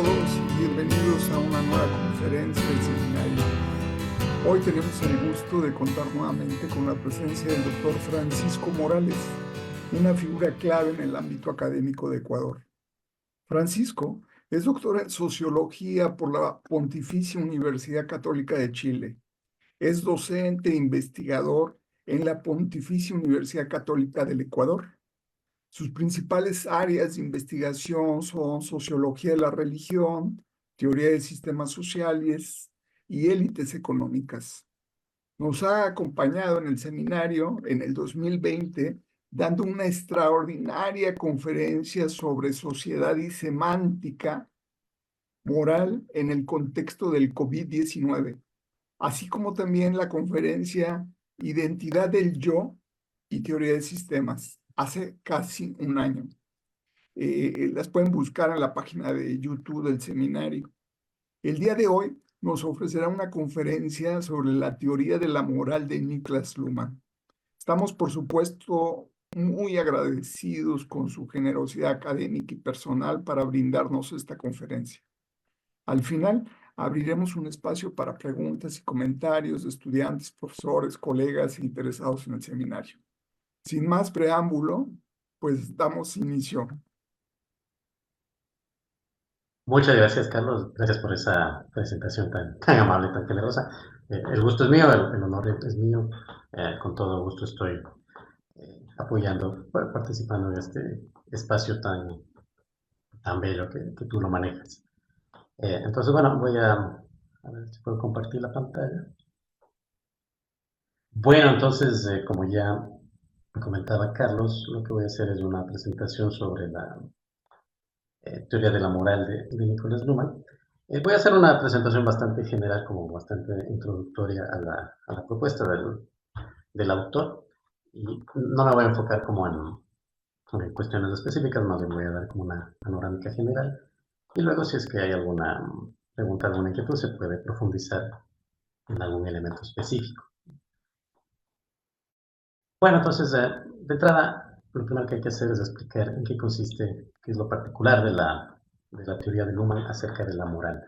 todos y bienvenidos a una nueva conferencia del seminario. Hoy tenemos el gusto de contar nuevamente con la presencia del doctor Francisco Morales, una figura clave en el ámbito académico de Ecuador. Francisco es doctor en Sociología por la Pontificia Universidad Católica de Chile. Es docente e investigador en la Pontificia Universidad Católica del Ecuador. Sus principales áreas de investigación son sociología de la religión, teoría de sistemas sociales y élites económicas. Nos ha acompañado en el seminario en el 2020, dando una extraordinaria conferencia sobre sociedad y semántica moral en el contexto del COVID-19, así como también la conferencia Identidad del Yo y Teoría de Sistemas, hace casi un año. Las pueden buscar en la página de YouTube del seminario. El día de hoy nos ofrecerá una conferencia sobre la teoría de la moral de Niklas Luhmann. Estamos, por supuesto, muy agradecidos con su generosidad académica y personal para brindarnos esta conferencia. Al final, abriremos un espacio para preguntas y comentarios de estudiantes, profesores, colegas e interesados en el seminario. Sin más preámbulo, pues damos inicio. Muchas gracias, Carlos. Gracias por esa presentación tan amable, tan generosa. El gusto es mío, el honor es mío. Con todo gusto estoy apoyando, participando en este espacio tan bello que tú lo manejas. Entonces, bueno, voy a ver si puedo compartir la pantalla. Bueno, entonces, como ya comentaba Carlos, lo que voy a hacer es una presentación sobre la teoría de la moral de Niklas Luhmann. Voy a hacer una presentación bastante general, como bastante introductoria a la propuesta del autor, y no me voy a enfocar como en cuestiones específicas, más bien voy a dar como una panorámica general, y luego si es que hay alguna pregunta, alguna inquietud, se puede profundizar en algún elemento específico. Bueno, entonces, de entrada, lo primero que hay que hacer es explicar en qué consiste, qué es lo particular de la teoría de Luhmann acerca de la moral.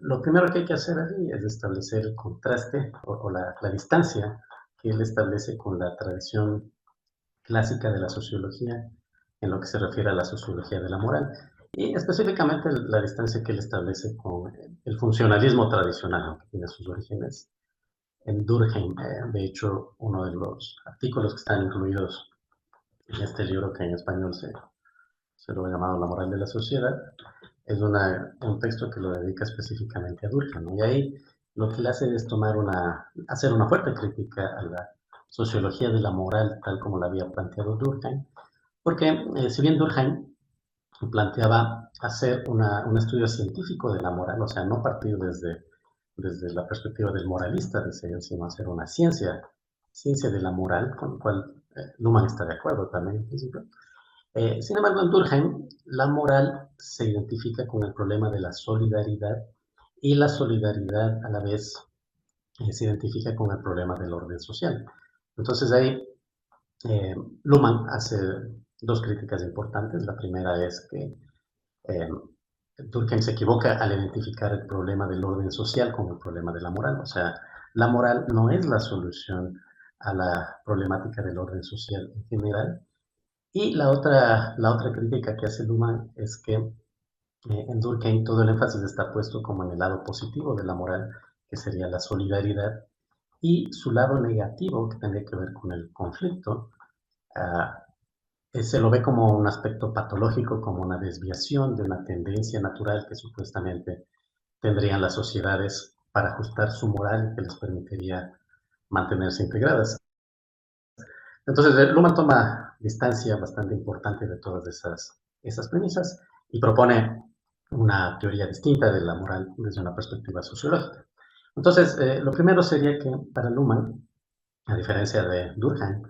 Lo primero que hay que hacer allí es establecer el contraste o la distancia que él establece con la tradición clásica de la sociología en lo que se refiere a la sociología de la moral y específicamente la distancia que él establece con el funcionalismo tradicional, que tiene sus orígenes en Durkheim. De hecho, uno de los artículos que están incluidos en este libro, que en español se lo ha llamado La moral de la sociedad, es un texto que lo dedica específicamente a Durkheim, ¿no? Y ahí lo que le hace es hacer una fuerte crítica a la sociología de la moral tal como la había planteado Durkheim, porque si bien Durkheim planteaba hacer un estudio científico de la moral, o sea, no partir desde la perspectiva del moralista, sino hacer una ciencia de la moral, con la cual Luhmann está de acuerdo también en principio. Sin embargo, en Durkheim, la moral se identifica con el problema de la solidaridad y la solidaridad a la vez se identifica con el problema del orden social. Entonces ahí Luhmann hace dos críticas importantes. La primera es que eh, Durkheim se equivoca al identificar el problema del orden social con el problema de la moral. O sea, la moral no es la solución a la problemática del orden social en general. Y la otra crítica que hace Luhmann es que en Durkheim todo el énfasis está puesto como en el lado positivo de la moral, que sería la solidaridad, y su lado negativo, que tendría que ver con el conflicto, se lo ve como un aspecto patológico, como una desviación de una tendencia natural que supuestamente tendrían las sociedades para ajustar su moral y que les permitiría mantenerse integradas. Entonces, Luhmann toma distancia bastante importante de todas esas premisas y propone una teoría distinta de la moral desde una perspectiva sociológica. Entonces, lo primero sería que para Luhmann, a diferencia de Durkheim,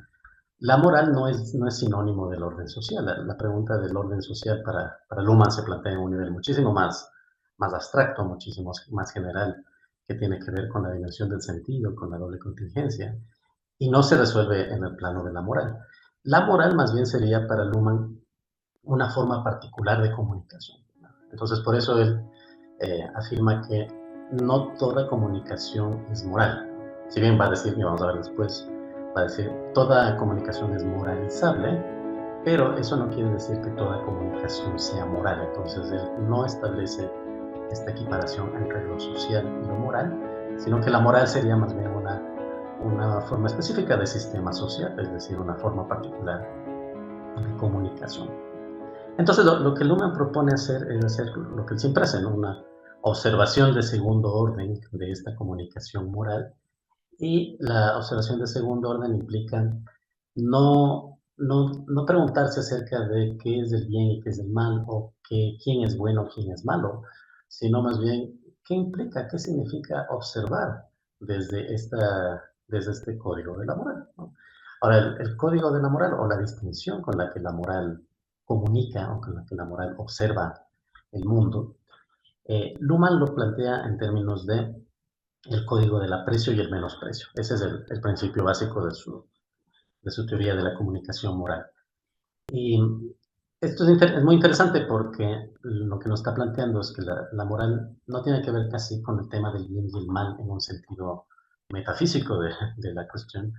la moral no es sinónimo del orden social. La pregunta del orden social para Luhmann se plantea en un nivel muchísimo más abstracto, muchísimo más general, que tiene que ver con la dimensión del sentido, con la doble contingencia, y no se resuelve en el plano de la moral. La moral más bien sería para Luhmann una forma particular de comunicación. Entonces, por eso él afirma que no toda comunicación es moral. Si bien va a decir, y vamos a ver después, va a decir, toda comunicación es moralizable, pero eso no quiere decir que toda comunicación sea moral. Entonces, él no establece esta equiparación entre lo social y lo moral, sino que la moral sería más bien una forma específica de sistema social, es decir, una forma particular de comunicación. Entonces, lo que Luhmann propone hacer es hacer lo que él siempre hace, ¿no? Una observación de segundo orden de esta comunicación moral. Y la observación de segundo orden implica no preguntarse acerca de qué es el bien y qué es el mal, o quién es bueno, quién es malo, sino más bien qué implica, qué significa observar desde, desde este código de la moral, ¿no? Ahora, el código de la moral o la distinción con la que la moral comunica o con la que la moral observa el mundo, Luhmann lo plantea en términos de el código del aprecio y el menosprecio. Ese es el principio básico de su teoría de la comunicación moral. Y esto es muy interesante porque lo que nos está planteando es que la moral no tiene que ver casi con el tema del bien y el mal en un sentido metafísico de la cuestión,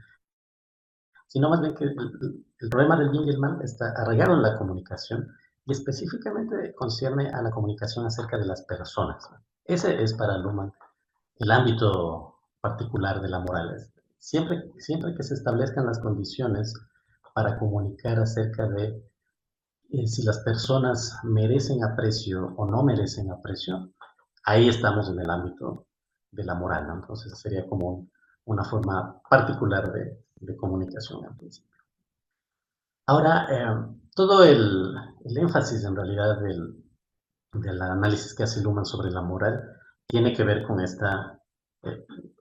sino más bien que el problema del bien y el mal está arraigado en la comunicación y específicamente concierne a la comunicación acerca de las personas. Ese es para Luhmann el ámbito particular de la moral. Siempre que se establezcan las condiciones para comunicar acerca de si las personas merecen aprecio o no merecen aprecio, ahí estamos en el ámbito de la moral, ¿no? Entonces sería como una forma particular de comunicación al principio. Ahora, todo el énfasis en realidad del análisis que hace Luhmann sobre la moral tiene que ver eh,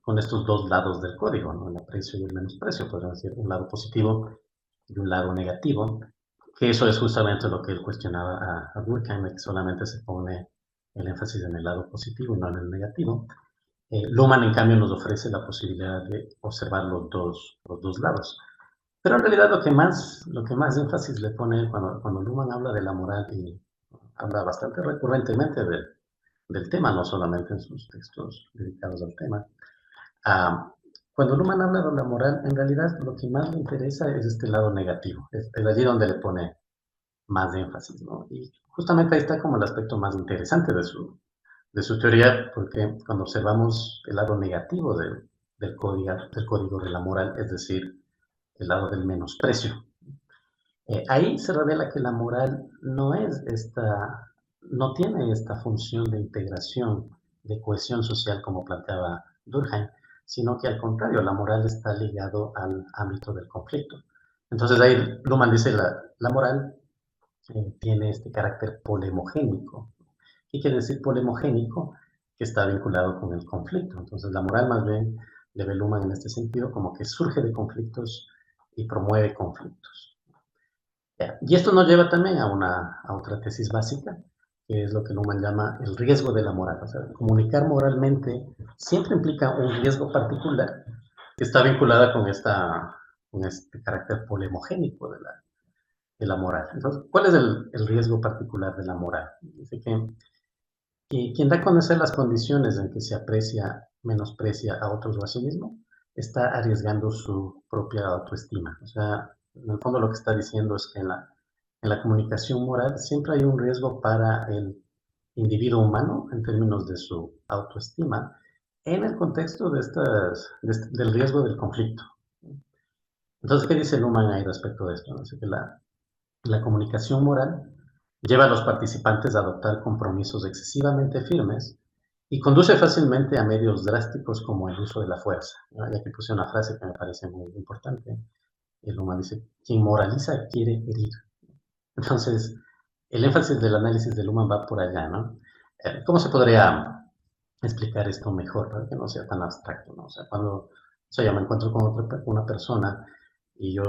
con estos dos lados del código, ¿no? El aprecio y el menosprecio, podríamos decir, un lado positivo y un lado negativo, que eso es justamente lo que él cuestionaba a Durkheim, que solamente se pone el énfasis en el lado positivo y no en el negativo. Luhmann, en cambio, nos ofrece la posibilidad de observar los dos lados. Pero en realidad lo que más énfasis le pone cuando Luhmann habla de la moral y habla bastante recurrentemente del tema, no solamente en sus textos dedicados al tema. Ah, cuando Luhmann habla de la moral, en realidad lo que más le interesa es este lado negativo, es allí donde le pone más énfasis, ¿no? Y justamente ahí está como el aspecto más interesante de su teoría, porque cuando observamos el lado negativo del código de la moral, es decir, el lado del menosprecio, ahí se revela que la moral no tiene esta función de integración, de cohesión social como planteaba Durkheim, sino que al contrario, la moral está ligado al ámbito del conflicto. Entonces ahí Luhmann dice la moral tiene este carácter polemogénico. ¿Qué quiere decir polemogénico? Que está vinculado con el conflicto. Entonces la moral más bien le ve Luhmann en este sentido como que surge de conflictos y promueve conflictos. Y esto nos lleva también a otra tesis básica, que es lo que Luhmann llama el riesgo de la moral. O sea, comunicar moralmente siempre implica un riesgo particular que está vinculada con este carácter polemogénico de la moral. Entonces, ¿cuál es el riesgo particular de la moral? Dice que quien da a conocer las condiciones en que se aprecia, menosprecia a otros o a sí mismo, está arriesgando su propia autoestima. O sea, en el fondo lo que está diciendo es que en la comunicación moral siempre hay un riesgo para el individuo humano en términos de su autoestima en el contexto del riesgo del conflicto. Entonces, ¿qué dice Luhmann ahí respecto de esto? Dice que la comunicación moral lleva a los participantes a adoptar compromisos excesivamente firmes y conduce fácilmente a medios drásticos como el uso de la fuerza, ¿no? Y aquí puse una frase que me parece muy importante. El Luhmann dice, quien moraliza quiere herir. Entonces, el énfasis del análisis de Luhmann va por allá, ¿no? ¿Cómo se podría explicar esto mejor para que no sea tan abstracto, ¿no? O sea, cuando yo me encuentro con una persona y yo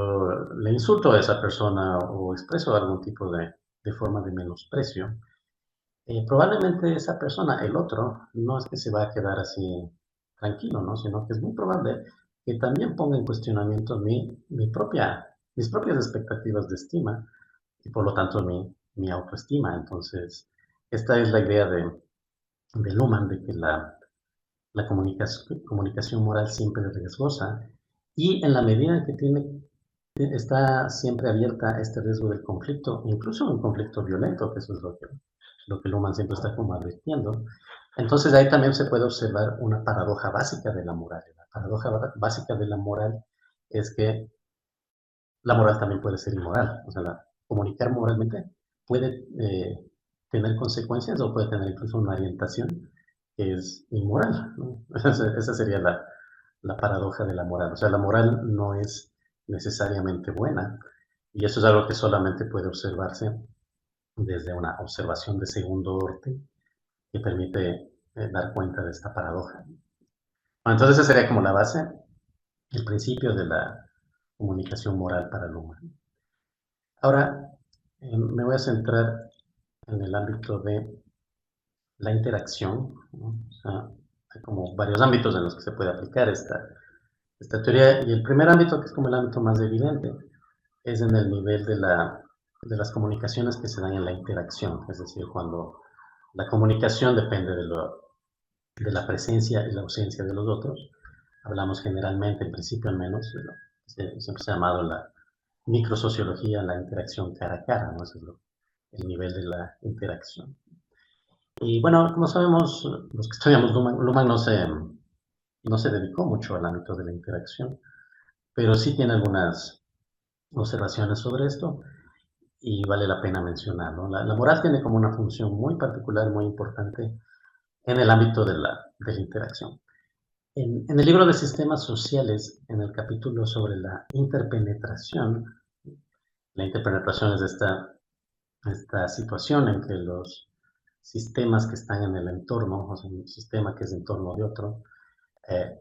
le insulto a esa persona o expreso algún tipo de forma de menosprecio, probablemente esa persona, el otro, no es que se va a quedar así tranquilo, ¿no? Sino que es muy probable que también ponga en cuestionamiento mis propias expectativas de estima y por lo tanto mi autoestima. Entonces, Esta es la idea de Luhmann, de que la comunicación moral siempre es riesgosa y en la medida en que está siempre abierta a este riesgo del conflicto, incluso un conflicto violento, que eso es lo que Luhmann siempre está como advirtiendo. Entonces ahí también se puede observar una paradoja básica de la moral. La paradoja básica de la moral es que la moral también puede ser inmoral. O sea, comunicar moralmente puede tener consecuencias o puede tener incluso una orientación que es inmoral, ¿no? Esa sería la paradoja de la moral. O sea, la moral no es necesariamente buena y eso es algo que solamente puede observarse desde una observación de segundo orden que permite dar cuenta de esta paradoja. Bueno, entonces esa sería como la base, el principio de la comunicación moral para el humano. Ahora me voy a centrar en el ámbito de la interacción, ¿no? O sea, hay como varios ámbitos en los que se puede aplicar esta teoría, y el primer ámbito, que es como el ámbito más evidente, es en el nivel de las comunicaciones que se dan en la interacción, es decir, cuando la comunicación depende de la presencia y la ausencia de los otros. Hablamos generalmente, en principio al menos, siempre se ha llamado la microsociología, la interacción cara a cara, ¿no? Ese es el nivel de la interacción. Y bueno, como sabemos, los que estudiamos Luhmann no se dedicó mucho al ámbito de la interacción, pero sí tiene algunas observaciones sobre esto y vale la pena mencionarlo. La moral tiene como una función muy particular, muy importante en el ámbito de la interacción. En el libro de sistemas sociales, en el capítulo sobre la interpenetración es esta situación en que los sistemas que están en el entorno, o sea, un sistema que es entorno de otro,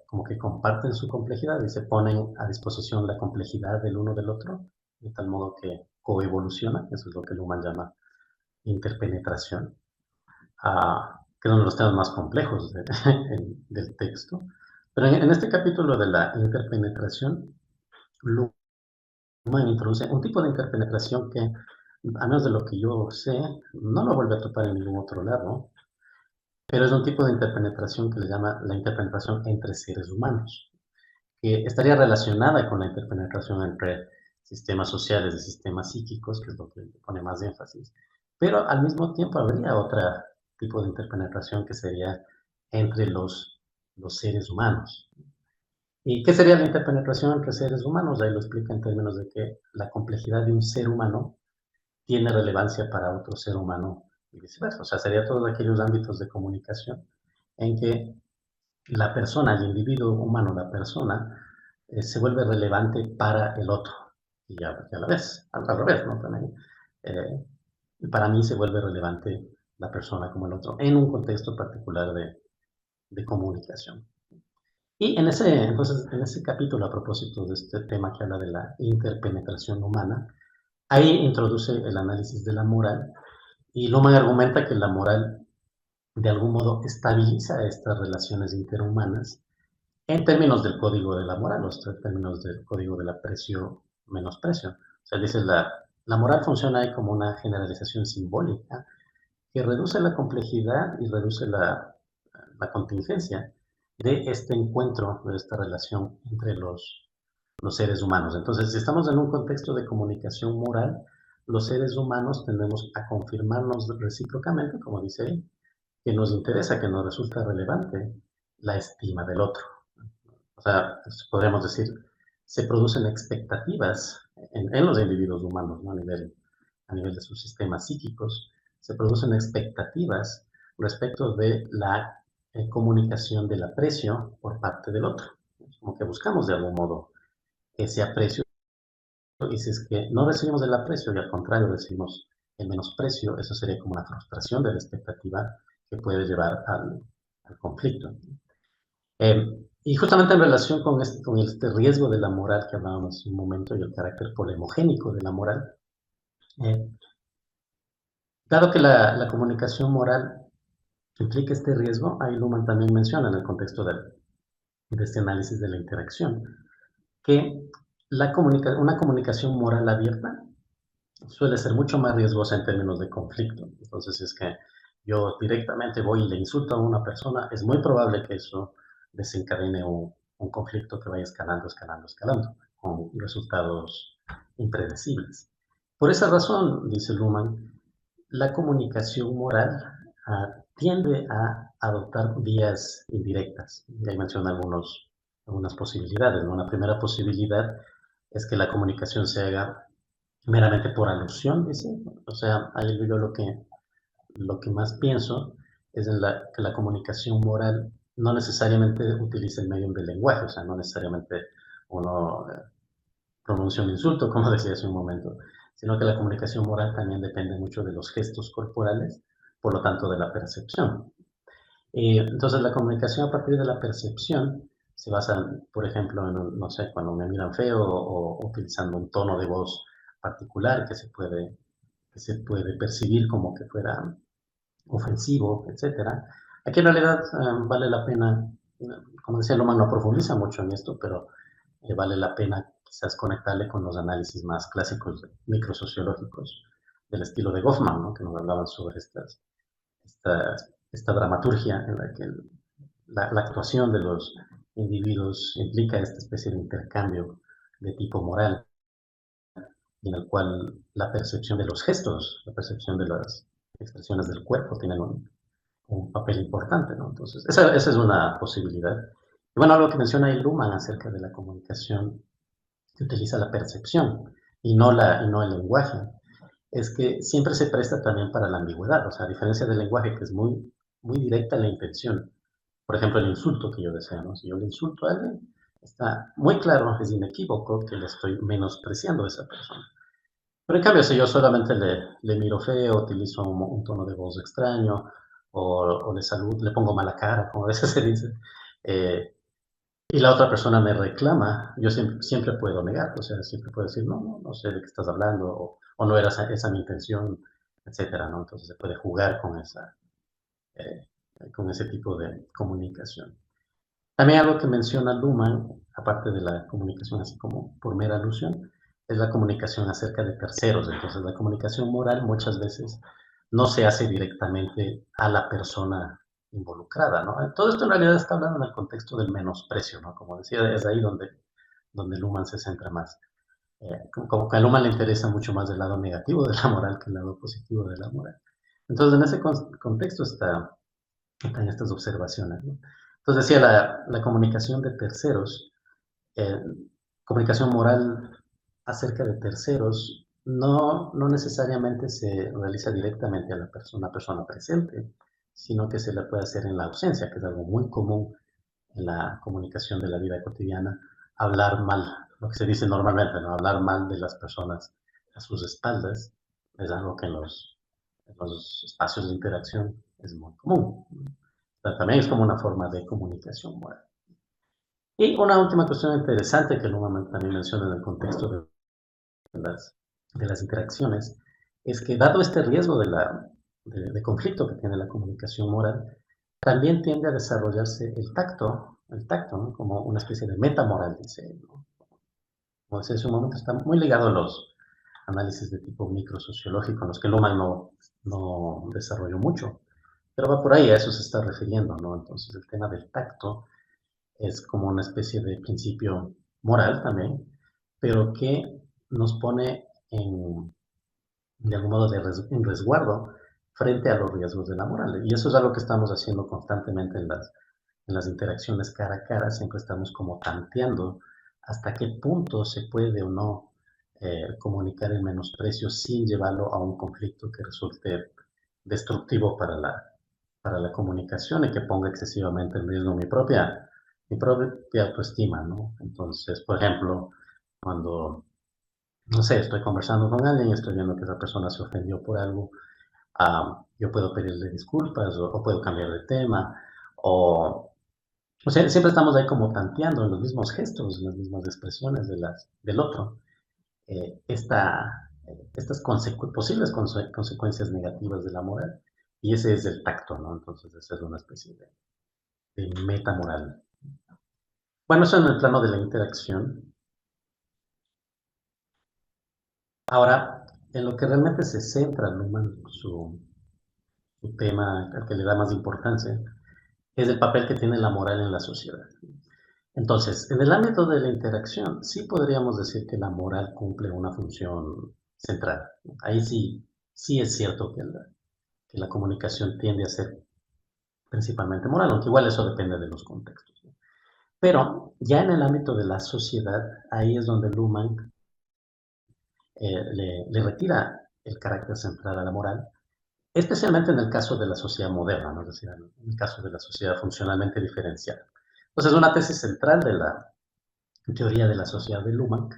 como que comparten su complejidad y se ponen a disposición la complejidad del uno del otro, de tal modo que coevoluciona, eso es lo que Luhmann llama interpenetración, que es uno de los temas más complejos del texto. Pero en este capítulo de la interpenetración, Luhmann introduce un tipo de interpenetración que, a menos de lo que yo sé, no lo vuelve a topar en ningún otro lado, pero es un tipo de interpenetración que le llama la interpenetración entre seres humanos, que estaría relacionada con la interpenetración entre sistemas sociales y sistemas psíquicos, que es lo que le pone más énfasis, pero al mismo tiempo habría otro tipo de interpenetración que sería entre los seres humanos. ¿Y qué sería la interpenetración entre seres humanos? Ahí lo explica en términos de que la complejidad de un ser humano tiene relevancia para otro ser humano y viceversa. O sea, sería todos aquellos ámbitos de comunicación en que la persona, el individuo humano, la persona, se vuelve relevante para el otro. Y a la vez, al revés, ¿no? También, para mí se vuelve relevante la persona como el otro en un contexto particular de comunicación. Y entonces, en ese capítulo, a propósito de este tema que habla de la interpenetración humana, ahí introduce el análisis de la moral y Luhmann argumenta que la moral de algún modo estabiliza estas relaciones interhumanas en términos del código de la moral, los términos del código del aprecio-menosprecio. O sea, dice, la moral funciona ahí como una generalización simbólica que reduce la complejidad y reduce la contingencia de este encuentro, de esta relación entre los seres humanos. Entonces, si estamos en un contexto de comunicación moral, los seres humanos tendemos a confirmarnos recíprocamente, como dice él, que nos interesa, que nos resulta relevante la estima del otro. O sea, podríamos decir, se producen expectativas en los individuos humanos, ¿no? A nivel de sus sistemas psíquicos, se producen expectativas respecto de la comunicación del aprecio por parte del otro. Como que buscamos de algún modo ese aprecio y si es que no recibimos el aprecio y al contrario recibimos el menosprecio, eso sería como una frustración de la expectativa que puede llevar al conflicto. Y justamente en relación con este riesgo de la moral que hablábamos hace un momento y el carácter polemogénico de la moral, eh, dado que la comunicación moral implica este riesgo, ahí Luhmann también menciona en el contexto de este análisis de la interacción, que una comunicación moral abierta suele ser mucho más riesgosa en términos de conflicto. Entonces es que yo directamente voy y le insulto a una persona, es muy probable que eso desencadene un conflicto que vaya escalando, escalando, escalando, con resultados impredecibles. Por esa razón, dice Luhmann, la comunicación moral tiende a adoptar vías indirectas. Y ahí menciona algunas posibilidades, ¿no? Una primera posibilidad es que la comunicación se haga meramente por alusión, dice. O sea, ahí yo lo que más pienso es que la comunicación moral no necesariamente utiliza el medio del lenguaje, o sea, no necesariamente uno pronuncia un insulto, como decía hace un momento, sino que la comunicación moral también depende mucho de los gestos corporales, por lo tanto de la percepción. Entonces la comunicación a partir de la percepción se basa, por ejemplo, en, no sé, cuando me miran feo o utilizando un tono de voz particular que se puede percibir como que fuera ofensivo, etcétera. Aquí en realidad vale la pena, como decía Loman, no profundiza mucho en esto, pero vale la pena quizás conectarle con los análisis más clásicos microsociológicos del estilo de Goffman, ¿no? Que nos hablaban sobre esta dramaturgia en la que la actuación de los individuos implica esta especie de intercambio de tipo moral, en el cual la percepción de los gestos, la percepción de las expresiones del cuerpo tienen un papel importante, ¿no? Entonces, esa es una posibilidad. Y bueno, algo que menciona ahí Luhmann acerca de la comunicación que utiliza la percepción y no el lenguaje, es que siempre se presta también para la ambigüedad, o sea, a diferencia del lenguaje, que es muy, muy directa la intención. Por ejemplo, el insulto que yo deseo, ¿no? Si yo le insulto a alguien, está muy claro, es inequívoco que le estoy menospreciando a esa persona. Pero en cambio, si yo solamente le miro feo, utilizo un tono de voz extraño, o le saludo, le pongo mala cara, como a veces se dice, eh, y la otra persona me reclama, yo siempre puedo negar, o sea, siempre puedo decir, no, no, no sé de qué estás hablando, o no era esa mi intención, etcétera, ¿no? Entonces se puede jugar eh, con ese tipo de comunicación. También algo que menciona Luhmann, aparte de la comunicación así como por mera alusión, es la comunicación acerca de terceros. Entonces, la comunicación moral muchas veces no se hace directamente a la persona involucrada, ¿no? Todo esto en realidad está hablando en el contexto del menosprecio, ¿no? Como decía, es ahí donde Luhmann se centra más. Como que a Luhmann le interesa mucho más el lado negativo de la moral que el lado positivo de la moral. Entonces, en ese contexto están estas observaciones, ¿no? Entonces decía, la comunicación de terceros, eh, comunicación moral acerca de terceros, no necesariamente se realiza directamente a la persona presente, sino que se le puede hacer en la ausencia, que es algo muy común en la comunicación de la vida cotidiana, hablar mal, lo que se dice normalmente, ¿no? Hablar mal de las personas a sus espaldas, es algo que en los espacios de interacción es muy común. También es como una forma de comunicación moral. Y una última cuestión interesante que Luhmann también menciona en el contexto de las interacciones es que dado este riesgo de conflicto que tiene la comunicación moral, también tiende a desarrollarse el tacto, ¿no? Como una especie de metamoral, dice él, ¿no? Como decía hace un momento, está muy ligado a los análisis de tipo microsociológico, en los que Luhmann no desarrolló mucho, pero va por ahí, a eso se está refiriendo, ¿no? Entonces el tema del tacto es como una especie de principio moral también, pero que nos pone de algún modo en resguardo frente a los riesgos de la moral. Y eso es algo que estamos haciendo constantemente en las interacciones cara a cara, siempre estamos como tanteando hasta qué punto se puede o no comunicar el menosprecio sin llevarlo a un conflicto que resulte destructivo para la comunicación y que ponga excesivamente en riesgo mi propia autoestima, ¿no? Entonces, por ejemplo, cuando, no sé, estoy conversando con alguien y estoy viendo que esa persona se ofendió por algo, yo puedo pedirle disculpas o puedo cambiar de tema, o sea, siempre estamos ahí como tanteando en los mismos gestos, en las mismas expresiones del otro, estas posibles consecuencias negativas de la moral. Y ese es el tacto, ¿no? Entonces, esa es una especie de metamoral. Bueno, eso en el plano de la interacción. Ahora, en lo que realmente se centra Luhmann su su tema al que le da más importancia, es el papel que tiene la moral en la sociedad. Entonces, en el ámbito de la interacción, sí podríamos decir que la moral cumple una función central. Ahí sí, sí es cierto que la comunicación tiende a ser principalmente moral, aunque igual eso depende de los contextos. Pero ya en el ámbito de la sociedad, ahí es donde Luhmann le retira el carácter central a la moral, especialmente en el caso de la sociedad moderna, ¿no? Es decir, en el caso de la sociedad funcionalmente diferenciada. Entonces, una tesis central de la teoría de la sociedad de Luhmann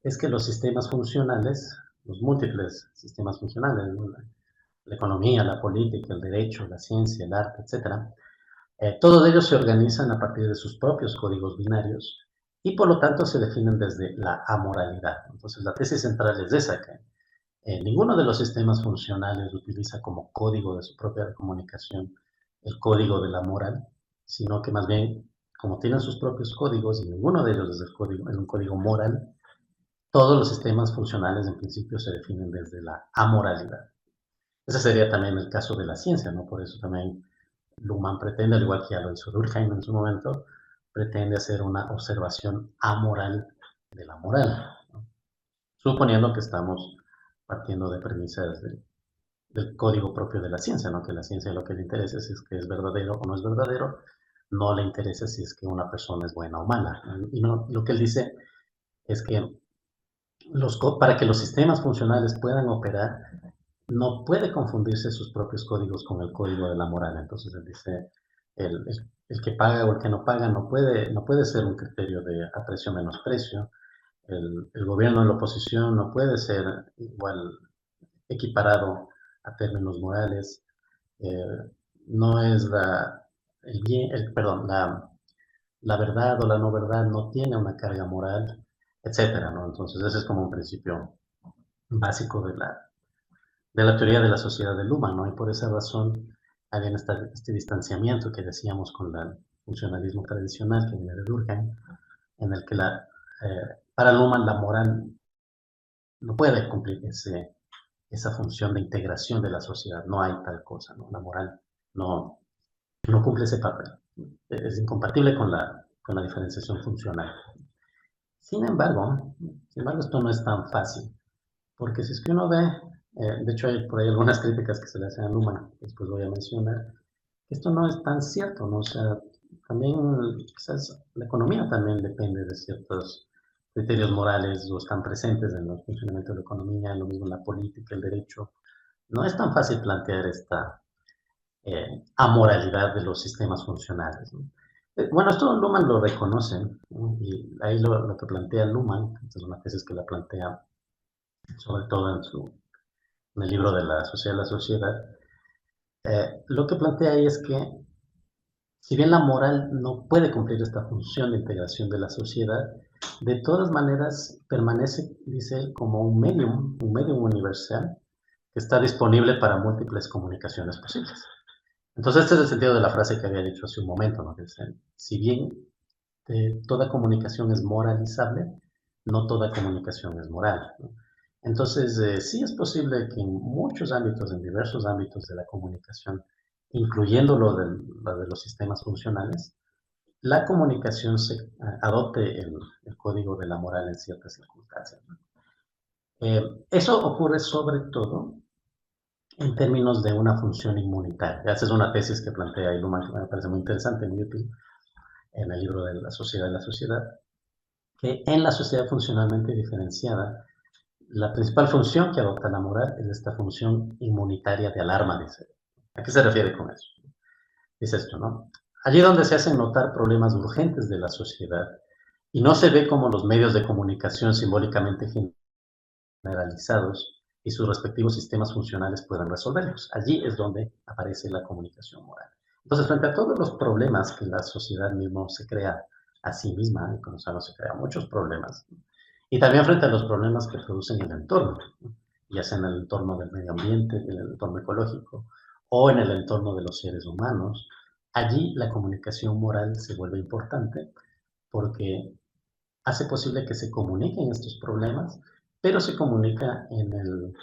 es que los sistemas funcionales, los múltiples sistemas funcionales, ¿no? La economía, la política, el derecho, la ciencia, el arte, etcétera, todos ellos se organizan a partir de sus propios códigos binarios y por lo tanto se definen desde la amoralidad. Entonces la tesis central es esa, que ninguno de los sistemas funcionales utiliza como código de su propia comunicación el código de la moral, sino que más bien, como tienen sus propios códigos y ninguno de ellos es un código moral, todos los sistemas funcionales en principio se definen desde la amoralidad. Ese sería también el caso de la ciencia, ¿no? Por eso también Luhmann pretende, al igual que ya lo hizo Durkheim en su momento, pretende hacer una observación amoral de la moral, ¿no? Suponiendo que estamos partiendo de premisas del código propio de la ciencia, ¿no? Que la ciencia lo que le interesa es que es verdadero o no es verdadero, no le interesa si es que una persona es buena o mala. Y no, lo que él dice es que para que los sistemas funcionales puedan operar, no puede confundirse sus propios códigos con el código de la moral. Entonces él dice, el que paga o el que no paga no puede ser un criterio de aprecio o menosprecio. El gobierno de la oposición no puede ser igual equiparado a términos morales. Eh, no es el bien, perdón, la verdad o la no verdad no tiene una carga moral, etcétera, ¿no? Entonces ese es como un principio básico de la teoría de la sociedad de Luhmann, ¿no? Y por esa razón había este distanciamiento que decíamos con el funcionalismo tradicional que viene de Durkheim, en el que para Luhmann la moral no puede cumplir esa función de integración de la sociedad, no hay tal cosa, ¿no? La moral no, no cumple ese papel, es incompatible con la diferenciación funcional. Sin embargo, esto no es tan fácil, porque si es que uno ve, de hecho hay por ahí algunas críticas que se le hacen a Luhmann, que después voy a mencionar, que esto no es tan cierto, ¿no? O sea, también quizás la economía también depende de ciertos criterios morales o están presentes en el funcionamiento de la economía, lo mismo en la política, el derecho. No es tan fácil plantear esta amoralidad de los sistemas funcionales, ¿no? Bueno, esto Luhmann lo reconoce, ¿no? Y ahí lo que plantea Luhmann, es una tesis que la plantea sobre todo en el libro de la sociedad de la sociedad, lo que plantea ahí es que si bien la moral no puede cumplir esta función de integración de la sociedad, de todas maneras permanece, dice él, como un medium universal que está disponible para múltiples comunicaciones posibles. Entonces este es el sentido de la frase que había dicho hace un momento, ¿no? Que dice, si bien toda comunicación es moralizable, no toda comunicación es moral, ¿no? Entonces, sí es posible que en muchos ámbitos, en diversos ámbitos de la comunicación, incluyendo lo de los sistemas funcionales, la comunicación adopte el código de la moral en ciertas circunstancias, ¿no? Eso ocurre sobre todo en términos de una función inmunitaria. Esa es una tesis que plantea Luhmann, que me parece muy interesante, muy útil, en el libro de la sociedad, que en la sociedad funcionalmente diferenciada, la principal función que adopta la moral es esta función inmunitaria de alarma, dice. ¿A qué se refiere con eso? Dice esto, ¿no? Allí donde se hacen notar problemas urgentes de la sociedad y no se ve como los medios de comunicación simbólicamente generalizados y sus respectivos sistemas funcionales puedan resolverlos. Allí es donde aparece la comunicación moral. Entonces, frente a todos los problemas que la sociedad misma se crea a sí misma, y como sabemos se crean muchos problemas, y también frente a los problemas que producen el entorno, ya sea en el entorno del medio ambiente, en el entorno ecológico, o en el entorno de los seres humanos, allí la comunicación moral se vuelve importante porque hace posible que se comuniquen estos problemas, pero se comunica en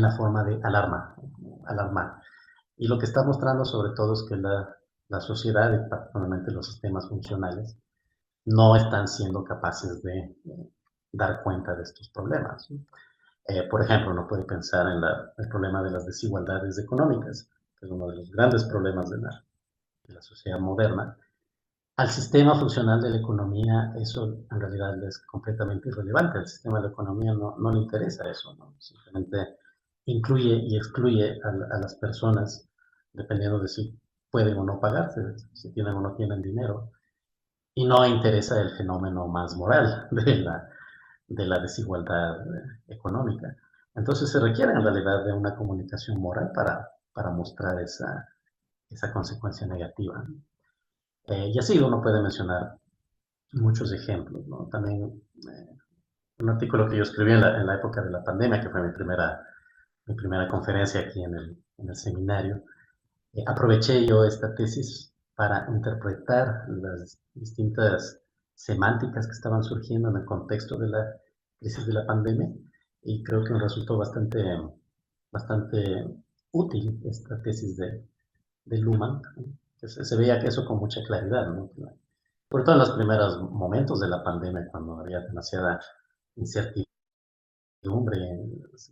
la forma de alarmar. Y lo que está mostrando sobre todo es que la sociedad y particularmente los sistemas funcionales no están siendo capaces de dar cuenta de estos problemas. Por ejemplo, uno puede pensar en el problema de las desigualdades económicas, que es uno de los grandes problemas de la sociedad moderna. Al sistema funcional de la economía eso en realidad es completamente irrelevante. Al sistema de la economía no le interesa eso, ¿no? Simplemente incluye y excluye a las personas dependiendo de si pueden o no pagarse, si tienen o no tienen dinero. Y no interesa el fenómeno más moral de la desigualdad económica. Entonces se requiere en realidad de una comunicación moral para mostrar esa consecuencia negativa. Y así uno puede mencionar muchos ejemplos, ¿no? También un artículo que yo escribí en la época de la pandemia, que fue mi primera conferencia aquí en el seminario, aproveché yo esta tesis para interpretar las distintas semánticas que estaban surgiendo en el contexto de la crisis de la pandemia y creo que me resultó bastante útil esta tesis de Luhmann, que se veía que eso con mucha claridad, ¿no? Sobre todo en los primeros momentos de la pandemia, cuando había demasiada incertidumbre,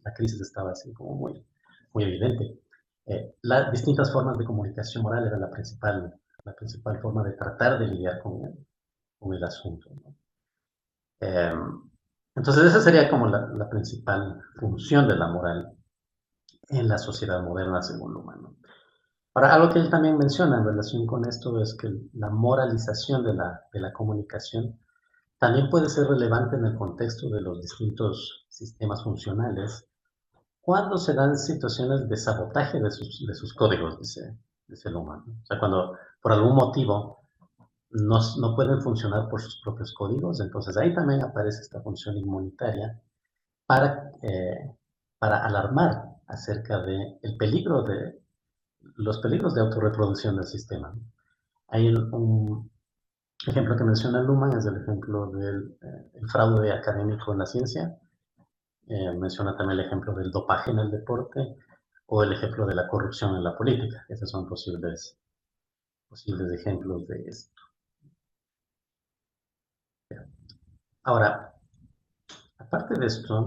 la crisis estaba así como muy evidente. Las distintas formas de comunicación moral era la principal forma de tratar de lidiar con el asunto, ¿no? Eh, entonces esa sería como la principal función de la moral en la sociedad moderna según Luhmann, ¿no? Ahora, algo que él también menciona en relación con esto es que la moralización de la comunicación también puede ser relevante en el contexto de los distintos sistemas funcionales cuando se dan situaciones de sabotaje de sus códigos, dice Luhmann, ¿no? O sea, cuando por algún motivo no pueden funcionar por sus propios códigos, entonces ahí también aparece esta función inmunitaria para, eh, para alarmar acerca de los peligros de autorreproducción del sistema, ¿no? Hay un ejemplo que menciona Luhmann, es el ejemplo del el fraude académico en la ciencia. Menciona también el ejemplo del dopaje en el deporte o el ejemplo de la corrupción en la política. Esos son posibles ejemplos de esto. Ahora, aparte de esto,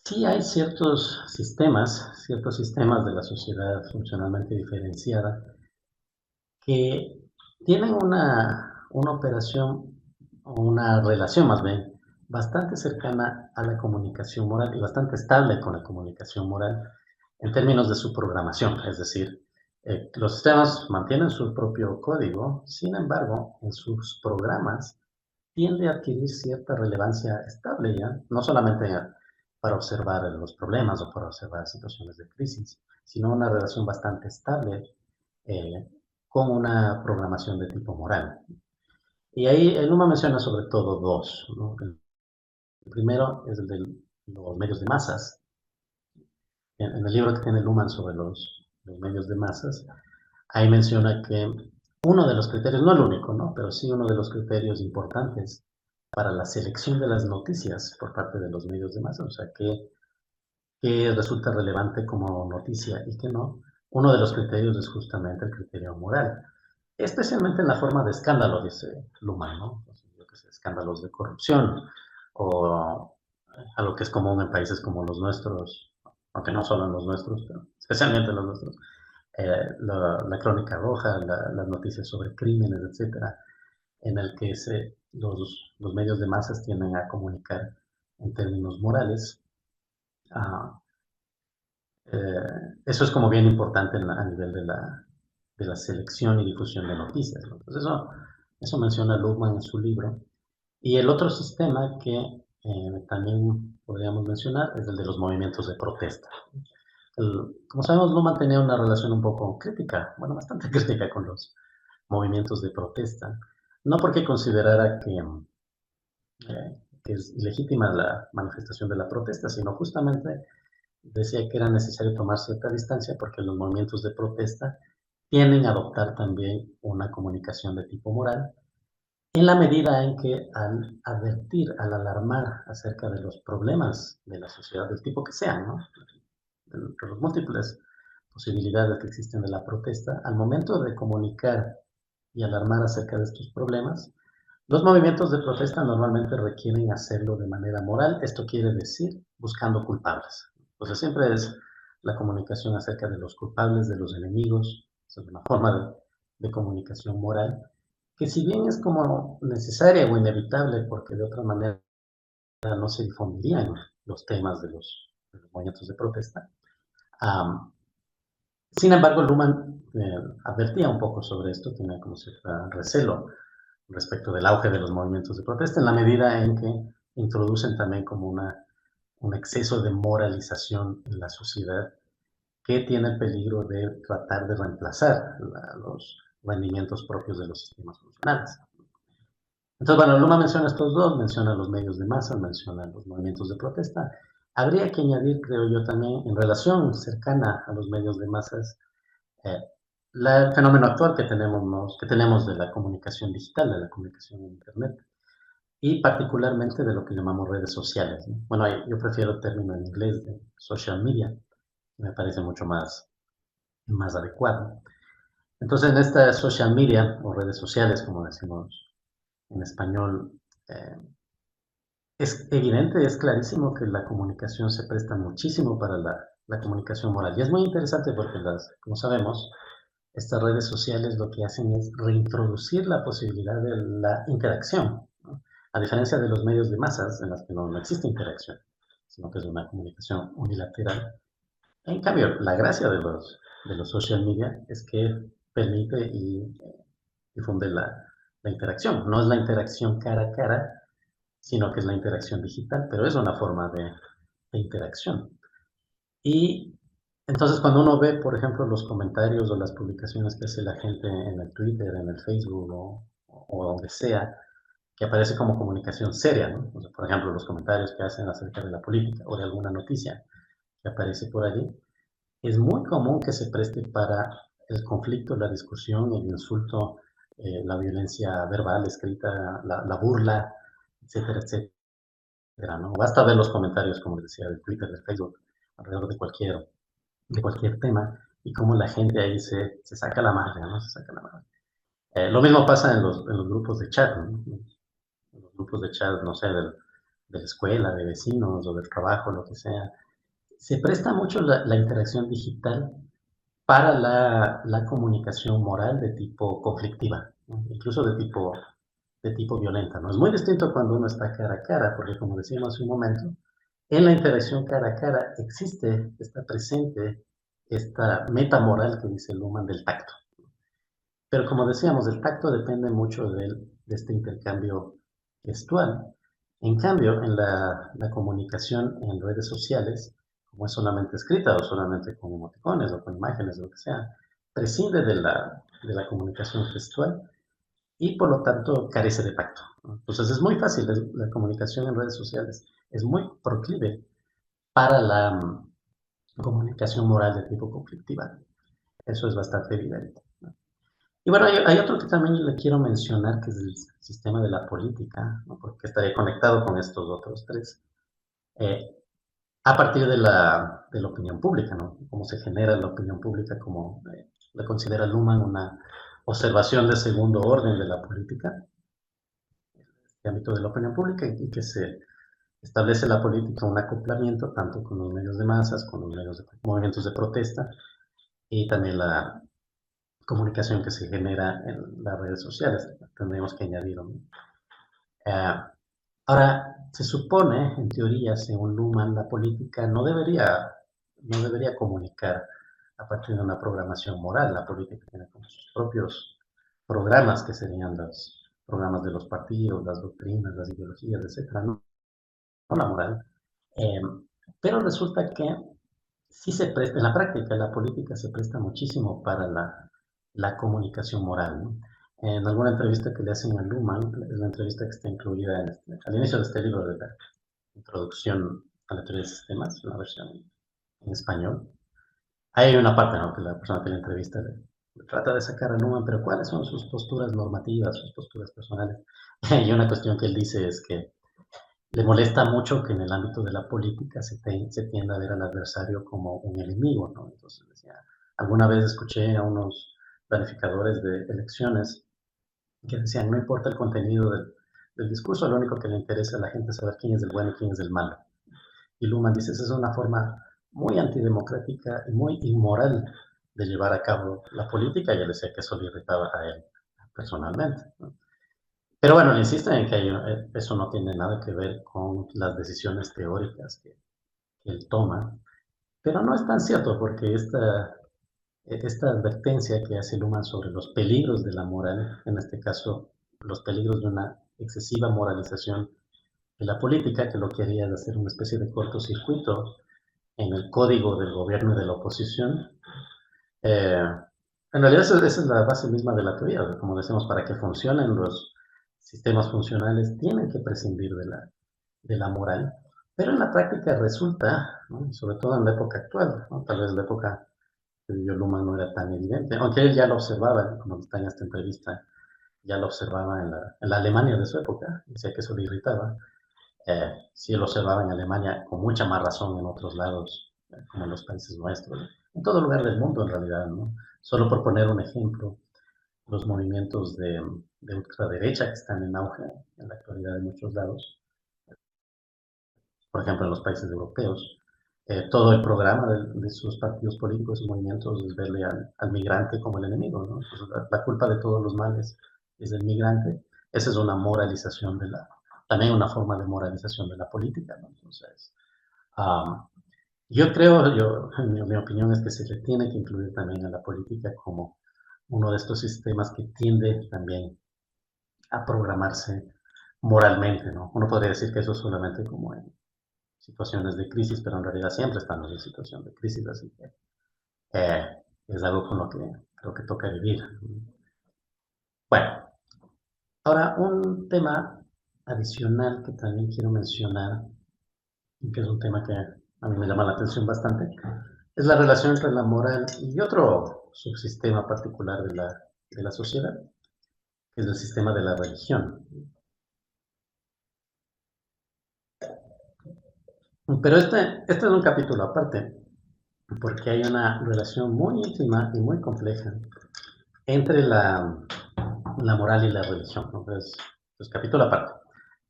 sí hay ciertos sistemas de la sociedad funcionalmente diferenciada que tienen una operación o una relación más bien bastante cercana a la comunicación moral y bastante estable con la comunicación moral en términos de su programación. Es decir, los sistemas mantienen su propio código, sin embargo, en sus programas tiende a adquirir cierta relevancia estable ya, no solamente para observar los problemas o para observar situaciones de crisis, sino una relación bastante estable eh, con una programación de tipo moral. Y ahí Luhmann menciona sobre todo dos, ¿no? El primero es el de los medios de masas. En el libro que tiene Luhmann sobre los medios de masas, ahí menciona que uno de los criterios, no el único, ¿no? Pero sí uno de los criterios importantes para la selección de las noticias por parte de los medios de masas, o sea, que resulta relevante como noticia y que no, uno de los criterios es justamente el criterio moral, especialmente en la forma de escándalo, dice Luhmann, ¿no? Yo que sé, escándalos de corrupción o algo que es común en países como los nuestros, aunque no solo en los nuestros, pero especialmente en los nuestros, la crónica roja, las noticias sobre crímenes, etcétera, en el que los medios de masas tienden a comunicar en términos morales. Ah, eso es como bien importante a nivel de la selección y difusión de noticias, ¿no? Entonces eso menciona Luhmann en su libro. Y el otro sistema que también podríamos mencionar es el de los movimientos de protesta. Como sabemos, Luhmann tenía una relación un poco crítica, bueno, bastante crítica con los movimientos de protesta, no porque considerara que es ilegítima la manifestación de la protesta, sino justamente decía que era necesario tomar cierta distancia porque los movimientos de protesta tienden a adoptar también una comunicación de tipo moral en la medida en que al advertir, al alarmar acerca de los problemas de la sociedad del tipo que sean, ¿no? De los múltiples posibilidades que existen de la protesta, al momento de comunicar y alarmar acerca de estos problemas, los movimientos de protesta normalmente requieren hacerlo de manera moral, esto quiere decir buscando culpables. Entonces siempre es la comunicación acerca de los culpables, de los enemigos, es una forma de comunicación moral, que si bien es como necesaria o inevitable, porque de otra manera no se difundirían los temas de los movimientos de protesta, um, sin embargo, Luhmann advertía un poco sobre esto, tenía como cierto recelo respecto del auge de los movimientos de protesta, en la medida en que introducen también como un exceso de moralización en la sociedad que tiene el peligro de tratar de reemplazar los rendimientos propios de los sistemas funcionales. Entonces, bueno, Luhmann menciona estos dos, menciona los medios de masa, menciona los movimientos de protesta. Habría que añadir, creo yo, también en relación cercana a los medios de masas, eh, el fenómeno actual que tenemos de la comunicación digital, de la comunicación en Internet, y particularmente de lo que llamamos redes sociales, ¿no? Bueno, yo prefiero el término en inglés de social media, que me parece mucho más adecuado. Entonces, en esta social media, o redes sociales, como decimos en español, eh, es evidente, es clarísimo que la comunicación se presta muchísimo para la comunicación moral. Y es muy interesante porque, como sabemos, estas redes sociales lo que hacen es reintroducir la posibilidad de la interacción, ¿no? A diferencia de los medios de masas, en las que no existe interacción, sino que es una comunicación unilateral. En cambio, la gracia de los social media es que permite y difunde la interacción. No es la interacción cara a cara, sino que es la interacción digital, pero es una forma de interacción. Y entonces cuando uno ve, por ejemplo, los comentarios o las publicaciones que hace la gente en el Twitter, en el Facebook o donde sea, que aparece como comunicación seria, ¿no? O sea, por ejemplo, los comentarios que hacen acerca de la política o de alguna noticia que aparece por allí, es muy común que se preste para el conflicto, la discusión, el insulto, la violencia verbal, escrita, la burla, etcétera, etcétera, ¿no? Basta ver los comentarios, como les decía, de Twitter, de Facebook, alrededor de cualquier tema, y cómo la gente ahí se saca la madre, ¿no? Se saca la madre. Lo mismo pasa en los grupos de chat, ¿no? En los grupos de chat, no sé, de la escuela, de vecinos o del trabajo, lo que sea. Se presta mucho la interacción digital para la comunicación moral de tipo conflictiva, ¿no? Incluso de tipo violenta, ¿no? Es muy distinto cuando uno está cara a cara, porque como decíamos hace un momento, en la interacción cara a cara está presente esta meta moral que dice Luhmann del tacto. Pero como decíamos, el tacto depende mucho de este intercambio gestual. En cambio, en la comunicación en redes sociales, como es solamente escrita o solamente con emoticones o con imágenes, lo que sea, prescinde de la comunicación gestual y por lo tanto carece de tacto, ¿no? Entonces es muy fácil, la comunicación en redes sociales es muy proclive para la comunicación moral de tipo conflictiva. Eso es bastante evidente, ¿no? Y bueno, hay otro que también le quiero mencionar, que es el sistema de la política, ¿no? Porque estaría conectado con estos otros tres, eh, a partir de la opinión pública, ¿no? Cómo se genera la opinión pública, como la considera Luhmann una observación de segundo orden de la política, el ámbito de la opinión pública, y que se establece la política un acoplamiento tanto con los medios de masas, con los movimientos de protesta y también la comunicación que se genera en las redes sociales. Tendríamos que añadir, ¿no? Eh, Ahora, se supone, en teoría, según Luhmann, la política no debería comunicar a partir de una programación moral. La política tiene como sus propios programas, que serían los programas de los partidos, las doctrinas, las ideologías, etcétera, ¿no? No la moral. Eh, pero resulta que sí se presta, en la práctica, la política se presta muchísimo para la comunicación moral, ¿no? En alguna entrevista que le hacen a Luhmann, es la entrevista que está incluida al inicio de este libro de la introducción a la teoría de sistemas, una versión en español. Ahí hay una parte, ¿no?, que la persona que la entrevista le trata de sacar a Luhmann, pero ¿cuáles son sus posturas normativas, sus posturas personales? Y una cuestión que él dice es que le molesta mucho que en el ámbito de la política se tienda a ver al adversario como un enemigo, ¿no? Entonces decía, Alguna vez escuché a unos planificadores de elecciones que decían, no importa el contenido del discurso, lo único que le interesa a la gente es saber quién es el bueno y quién es el malo. Y Luhmann dice, esa es una forma muy antidemocrática y muy inmoral de llevar a cabo la política, y él decía que eso le irritaba a él personalmente, ¿no? Pero bueno, le insisten en que eso no tiene nada que ver con las decisiones teóricas que él toma, pero no es tan cierto, porque esta advertencia que hace Luhmann sobre los peligros de la moral, en este caso los peligros de una excesiva moralización de la política, que lo que haría es hacer una especie de cortocircuito en el código del gobierno y de la oposición. En realidad esa es la base misma de la teoría. Como decimos, para que funcionen los sistemas funcionales tienen que prescindir de la moral, pero en la práctica resulta, ¿no? Sobre todo en la época actual, ¿no? Tal vez la época que vivió Luhmann no era tan evidente, aunque él ya lo observaba, como está en esta entrevista, ya lo observaba en la Alemania de su época, decía que eso le irritaba. Sí lo observaba en Alemania con mucha más razón en otros lados, como en los países nuestros, en todo lugar del mundo en realidad, ¿no? Solo por poner un ejemplo, los movimientos de ultraderecha que están en auge en la actualidad en muchos lados, por ejemplo en los países europeos, todo el programa de sus partidos políticos, sus movimientos, es verle al migrante como el enemigo, ¿no? Entonces, la culpa de todos los males es del migrante. Esa es una moralización también una forma de moralización de la política, ¿no? Entonces, um, yo creo, mi opinión es que se le tiene que incluir también a la política como uno de estos sistemas que tiende también a programarse moralmente, ¿no? Uno podría decir que eso es solamente como en situaciones de crisis, pero en realidad siempre estamos en situación de crisis, así que eh, es algo con lo que creo que toca vivir. Bueno, ahora un tema adicional que también quiero mencionar, y que es un tema que a mí me llama la atención bastante, es la relación entre la moral y otro subsistema particular de la sociedad, que es el sistema de la religión. Pero este es un capítulo aparte, porque hay una relación muy íntima y muy compleja entre la moral y la religión, ¿no? Entonces, capítulo aparte.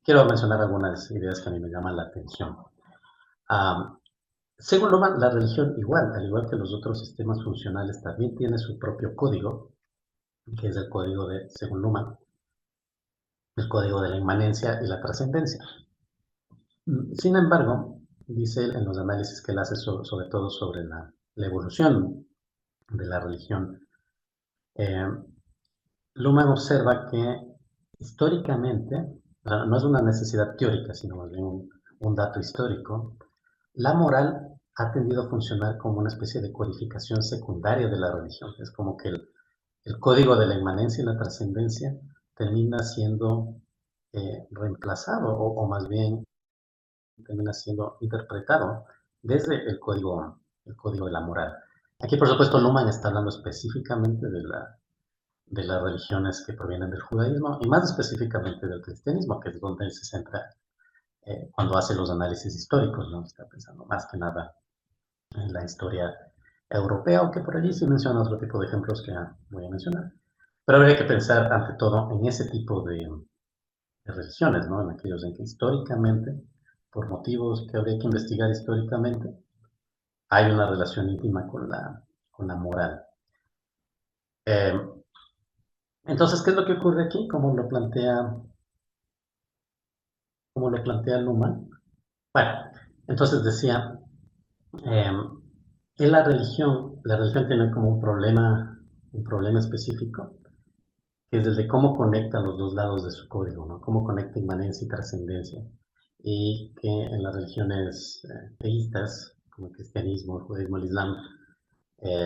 Quiero mencionar algunas ideas que a mí me llaman la atención. Um, Según Luhmann, la religión igual, al igual que los otros sistemas funcionales, también tiene su propio código, que es el código según Luhmann, el código de la inmanencia y la trascendencia. Sin embargo, dice él en los análisis que él hace sobre todo sobre la evolución de la religión, eh, Luhmann observa que históricamente, no es una necesidad teórica, sino más bien un dato histórico, la moral ha tendido a funcionar como una especie de codificación secundaria de la religión. Es como que el código de la inmanencia y la trascendencia termina siendo reemplazado o más bien termina siendo interpretado desde el código de la moral. Aquí, por supuesto, Luhmann está hablando específicamente de las religiones que provienen del judaísmo y más específicamente del cristianismo, que es donde él se centra cuando hace los análisis históricos, ¿no? Está pensando más que nada en la historia europea, aunque por allí sí menciona otro tipo de ejemplos que voy a mencionar. Pero habría que pensar ante todo en ese tipo de religiones, ¿no? En aquellos en que históricamente, por motivos que habría que investigar históricamente, hay una relación íntima con la moral. Eh, entonces, ¿qué es lo que ocurre aquí? ¿Cómo lo plantea Luhmann? Bueno, entonces decía, eh, en la religión tiene como un problema específico, que es el de cómo conecta los dos lados de su código, ¿no? Cómo conecta inmanencia y trascendencia. Y que en las religiones teístas, como el cristianismo, el judaísmo, el islam,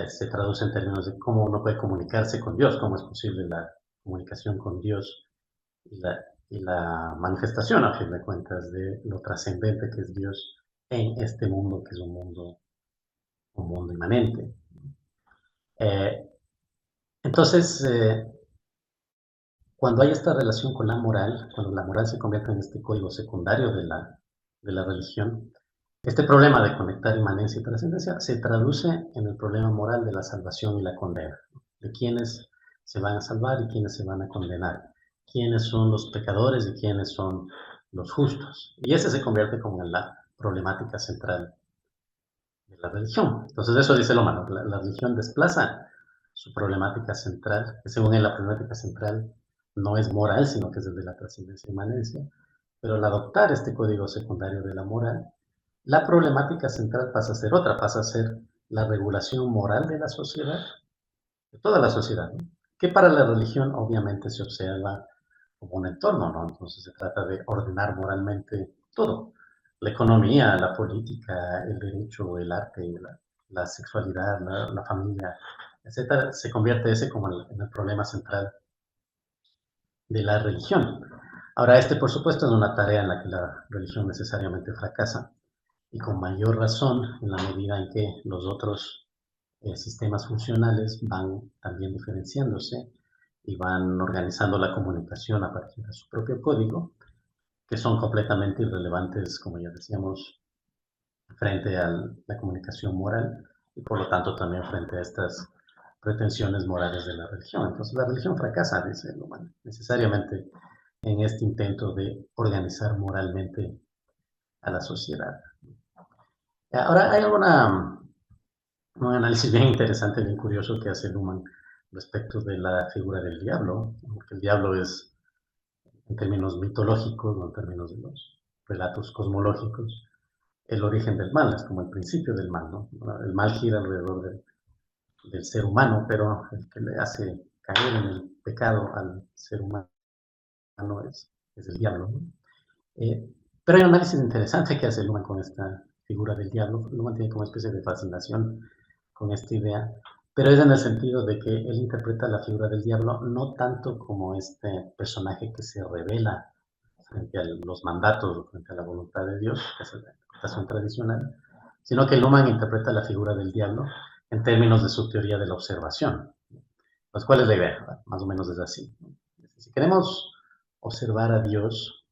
se traduce en términos de cómo uno puede comunicarse con Dios, cómo es posible la comunicación con Dios y la manifestación, a fin de cuentas, de lo trascendente que es Dios en este mundo, que es un mundo inmanente. Eh, entonces, cuando hay esta relación con la moral, cuando la moral se convierte en este código secundario de la religión, Este problema de conectar inmanencia y trascendencia se traduce en el problema moral de la salvación y la condena, ¿no? De quiénes se van a salvar y quiénes se van a condenar, quiénes son los pecadores y quiénes son los justos. Y ese se convierte como en la problemática central de la religión. Entonces eso dice lo malo, la religión desplaza su problemática central, que según él la problemática central no es moral, sino que es desde la trascendencia e inmanencia, pero al adoptar este código secundario de la moral, la problemática central pasa a ser otra, pasa a ser la regulación moral de la sociedad, de toda la sociedad, ¿no? Que para la religión obviamente se observa como un entorno, ¿no? Entonces se trata de ordenar moralmente todo, la economía, la política, el derecho, el arte, la sexualidad, la familia, etcétera, se convierte ese como en el problema central de la religión. Ahora, este por supuesto es una tarea en la que la religión necesariamente fracasa, y con mayor razón en la medida en que los otros sistemas funcionales van también diferenciándose y van organizando la comunicación a partir de su propio código, que son completamente irrelevantes, como ya decíamos, frente a la comunicación moral y por lo tanto también frente a estas pretensiones morales de la religión. Entonces la religión fracasa, dice el humano, necesariamente en este intento de organizar moralmente a la sociedad. Ahora hay un análisis bien interesante, bien curioso que hace Luhmann respecto de la figura del diablo, porque el diablo es, en términos mitológicos, no en términos de los relatos cosmológicos, el origen del mal, es como el principio del mal, ¿no? El mal gira alrededor del ser humano, pero el que le hace caer en el pecado al ser humano es el diablo, ¿no? Pero hay un análisis interesante que hace Luhmann con esta figura del diablo. Luhmann tiene como una especie de fascinación con esta idea, pero es en el sentido de que él interpreta la figura del diablo no tanto como este personaje que se revela frente a los mandatos, frente a la voluntad de Dios, que es la interpretación tradicional, sino que Luhmann interpreta la figura del diablo en términos de su teoría de la observación. Pues, ¿cuál es la idea? Más o menos es así. Si queremos observar a Dios,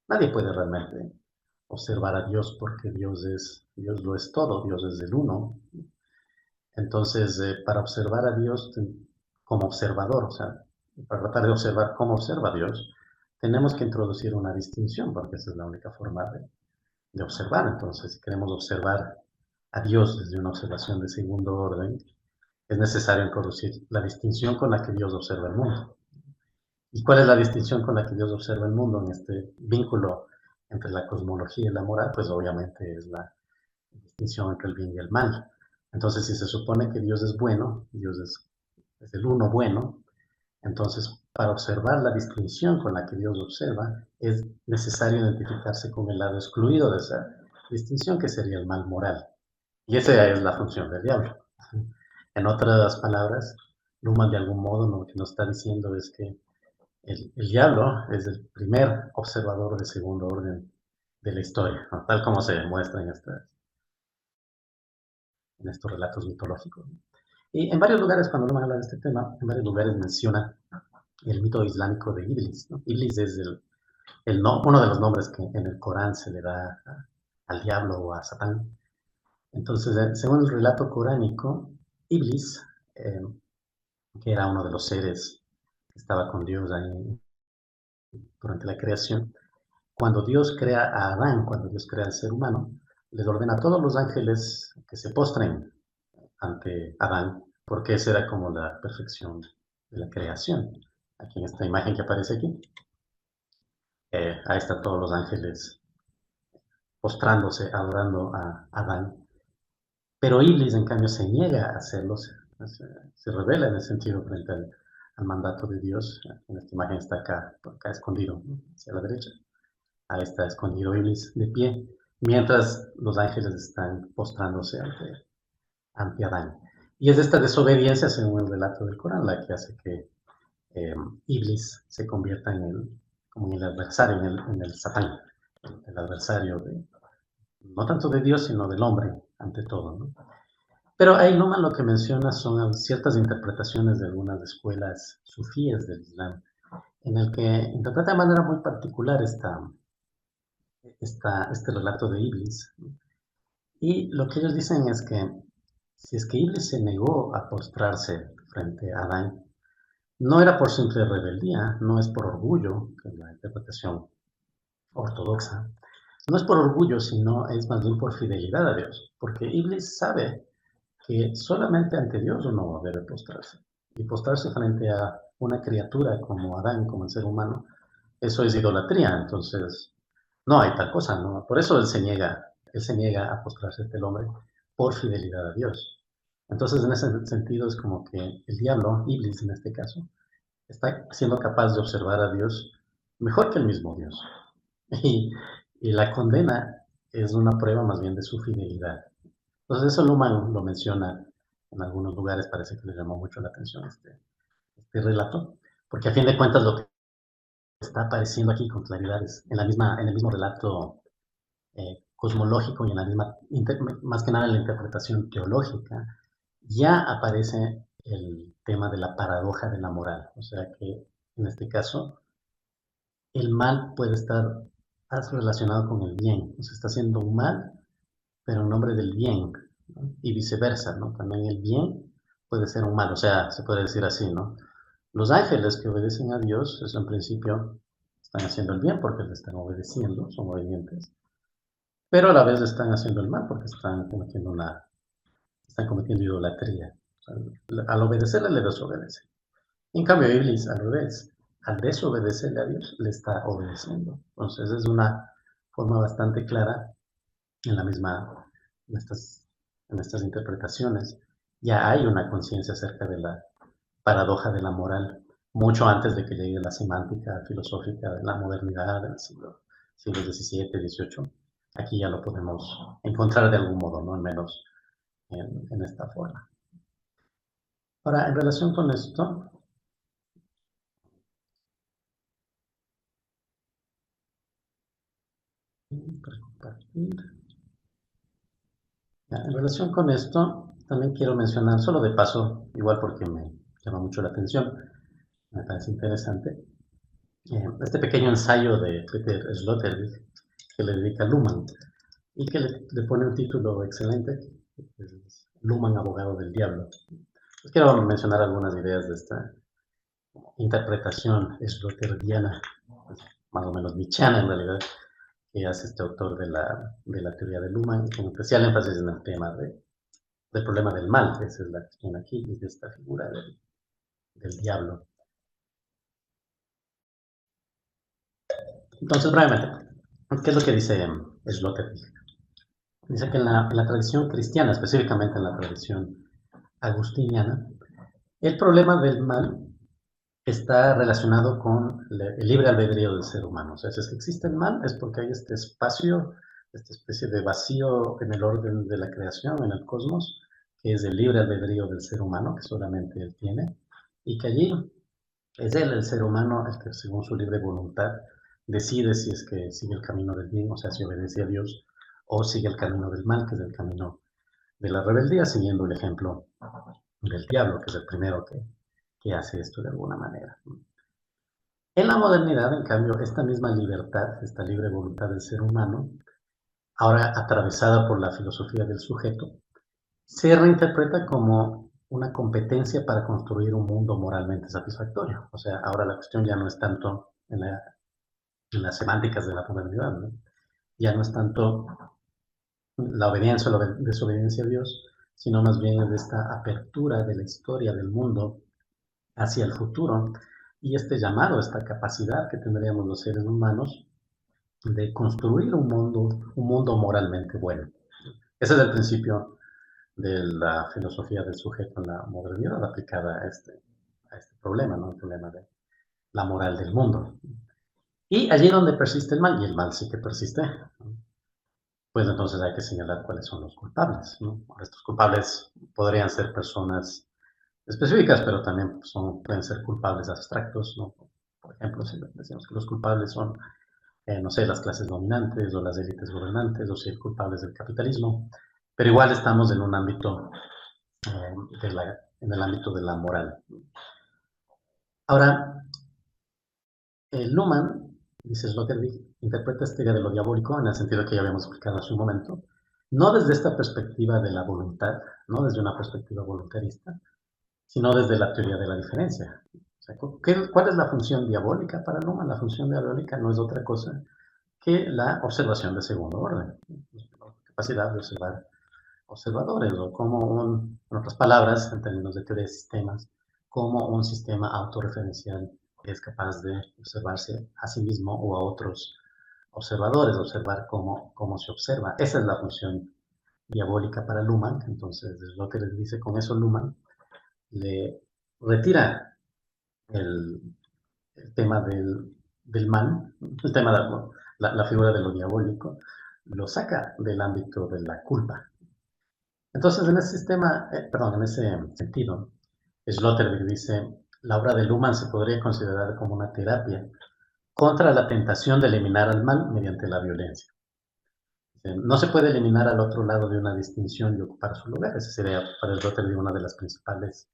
nadie puede realmente observar a Dios porque Dios lo es todo, Dios es el uno. Entonces, para observar a Dios como observador, o sea, para tratar de observar cómo observa Dios, tenemos que introducir una distinción, porque esa es la única forma de observar. Entonces, si queremos observar a Dios desde una observación de segundo orden, es necesario introducir la distinción con la que Dios observa el mundo. ¿Y cuál es la distinción con la que Dios observa el mundo en este vínculo entre la cosmología y la moral? Pues obviamente es la distinción entre el bien y el mal. Entonces, si se supone que Dios es bueno, Dios es el uno bueno, entonces para observar la distinción con la que Dios observa, es necesario identificarse con el lado excluido de esa distinción, que sería el mal moral. Y esa es la función del diablo. En otras palabras, Luhmann de algún modo lo que nos está diciendo es que el diablo es el primer observador de segundo orden de la historia, ¿no? Tal como se muestra en estos relatos mitológicos. Y en varios lugares, cuando uno habla de este tema, en varios lugares menciona el mito islámico de Iblis, ¿no? Iblis es uno de los nombres que en el Corán se le da al diablo o a Satán. Entonces, según el relato coránico, Iblis, eh, que era uno de los seres que estaba con Dios ahí durante la creación, cuando Dios crea a Adán, cuando Dios crea al ser humano, les ordena a todos los ángeles que se postren ante Adán, porque esa era como la perfección de la creación. Aquí en esta imagen que aparece aquí, ahí están todos los ángeles postrándose, adorando a Adán. Pero Iblis, en cambio, se niega a hacerlo, se revela en el sentido frente al mandato de Dios. En esta imagen está acá escondido, ¿no? Hacia la derecha. Ahí está escondido Iblis de pie, mientras los ángeles están postrándose ante Adán. Y es esta desobediencia, según el relato del Corán, la que hace que Iblis se convierta como en el adversario, en el Satán, el adversario no tanto de Dios, sino del hombre, ante todo, ¿no? Pero ahí Numan lo que menciona son ciertas interpretaciones de algunas escuelas sufíes del Islam, en el que interpreta de manera muy particular este relato de Iblis, ¿no? Y lo que ellos dicen es que si es que Iblis se negó a postrarse frente a Adán, no era por simple rebeldía, no es por orgullo, que es la interpretación ortodoxa, no es por orgullo, sino es más bien por fidelidad a Dios, porque Iblis sabe que solamente ante Dios uno debe postrarse. Y postrarse frente a una criatura como Adán, como el ser humano, eso es idolatría, entonces no hay tal cosa, ¿no? Por eso él se niega a postrarse ante el hombre por fidelidad a Dios. Entonces, en ese sentido, es como que el diablo, Iblis en este caso, está siendo capaz de observar a Dios mejor que el mismo Dios. Y, y la condena es una prueba más bien de su fidelidad. Entonces, eso Luhmann lo menciona en algunos lugares, parece que le llamó mucho la atención este relato, porque a fin de cuentas lo que está apareciendo aquí con claridad es en el mismo relato cosmológico y en la misma, más que nada en la interpretación teológica, ya aparece el tema de la paradoja de la moral. O sea que en este caso, el mal puede estar relacionado con el bien. O sea, está haciendo un mal, pero en nombre del bien, ¿no? Y viceversa, ¿no? También el bien puede ser un mal. O sea, se puede decir así, ¿no? Los ángeles que obedecen a Dios, eso en principio están haciendo el bien porque le están obedeciendo, son obedientes, pero a la vez están haciendo el mal porque están cometiendo idolatría. O sea, al obedecerle le desobedece. En cambio, Iblis, al revés, al desobedecerle a Dios, le está obedeciendo. Entonces, es una forma bastante clara en la misma, en estas, en estas interpretaciones. Ya hay una conciencia acerca de la paradoja de la moral, mucho antes de que llegue la semántica filosófica de la modernidad del siglo XVII, XVIII. Aquí ya lo podemos encontrar de algún modo, ¿no? Al menos en esta forma. Ahora, en relación con esto, en relación con esto, también quiero mencionar, solo de paso, igual porque me llama mucho la atención, me parece interesante, este pequeño ensayo de Peter Sloterdijk que le dedica a Luhmann y que le pone un título excelente, que es Luhmann, abogado del diablo. Pues quiero mencionar algunas ideas de esta interpretación sloterdiana, pues, más o menos nietzscheana en realidad, que hace este autor de la teoría de Luhmann, con especial énfasis en el tema del problema del mal, que esa es la cuestión aquí, y de esta figura del diablo. Entonces, brevemente, ¿qué es lo que dice Sloterdijk? Dice que en la tradición cristiana, específicamente en la tradición agustiniana, el problema del mal está relacionado con el libre albedrío del ser humano. O sea, si es que existe el mal, es porque hay este espacio, esta especie de vacío en el orden de la creación, en el cosmos, que es el libre albedrío del ser humano, que solamente él tiene, y que allí es él, el ser humano, el que según su libre voluntad decide si es que sigue el camino del bien, o sea, si obedece a Dios, o sigue el camino del mal, que es el camino de la rebeldía, siguiendo el ejemplo del diablo, que es el primero que hace esto de alguna manera. En la modernidad, en cambio, esta misma libertad, esta libre voluntad del ser humano, ahora atravesada por la filosofía del sujeto, se reinterpreta como una competencia para construir un mundo moralmente satisfactorio. O sea, ahora la cuestión ya no es tanto en las semánticas de la modernidad, ¿no? Ya no es tanto la obediencia o la desobediencia a Dios, sino más bien de esta apertura de la historia del mundo hacia el futuro y este llamado, esta capacidad que tendríamos los seres humanos de construir un mundo moralmente bueno. Ese es el principio de la filosofía del sujeto en la modernidad aplicada a este problema, ¿no? El problema de la moral del mundo. Y allí donde persiste el mal, y el mal sí que persiste, ¿no? Pues entonces hay que señalar cuáles son los culpables, ¿no? Estos culpables podrían ser personas específicas, pero también pueden ser culpables abstractos, ¿no? Por ejemplo, si decimos que los culpables son, no sé, las clases dominantes o las élites gobernantes, o si el culpable es el capitalismo, pero igual estamos en un ámbito, en el ámbito de la moral. Ahora, Luhmann, dice Sloterdijk, interpreta esta idea de lo diabólico en el sentido que ya habíamos explicado hace un momento, no desde esta perspectiva de la voluntad, no desde una perspectiva voluntarista, sino desde la teoría de la diferencia. O sea, ¿cuál es la función diabólica para Luhmann? La función diabólica no es otra cosa que la observación de segundo orden, la capacidad de observar observadores, o como en otras palabras, en términos de teoría de sistemas, como un sistema autorreferencial es capaz de observarse a sí mismo o a otros observadores, observar cómo se observa. Esa es la función diabólica para Luhmann. Entonces, es lo que les dice con eso Luhmann, le retira el, el tema del mal, el tema de la figura de lo diabólico, lo saca del ámbito de la culpa. Entonces, en ese sistema, perdón, en ese sentido, Sloterdijk dice, la obra de Luhmann se podría considerar como una terapia contra la tentación de eliminar al mal mediante la violencia. No se puede eliminar al otro lado de una distinción y ocupar su lugar. Esa sería para Sloterdijk una de las principales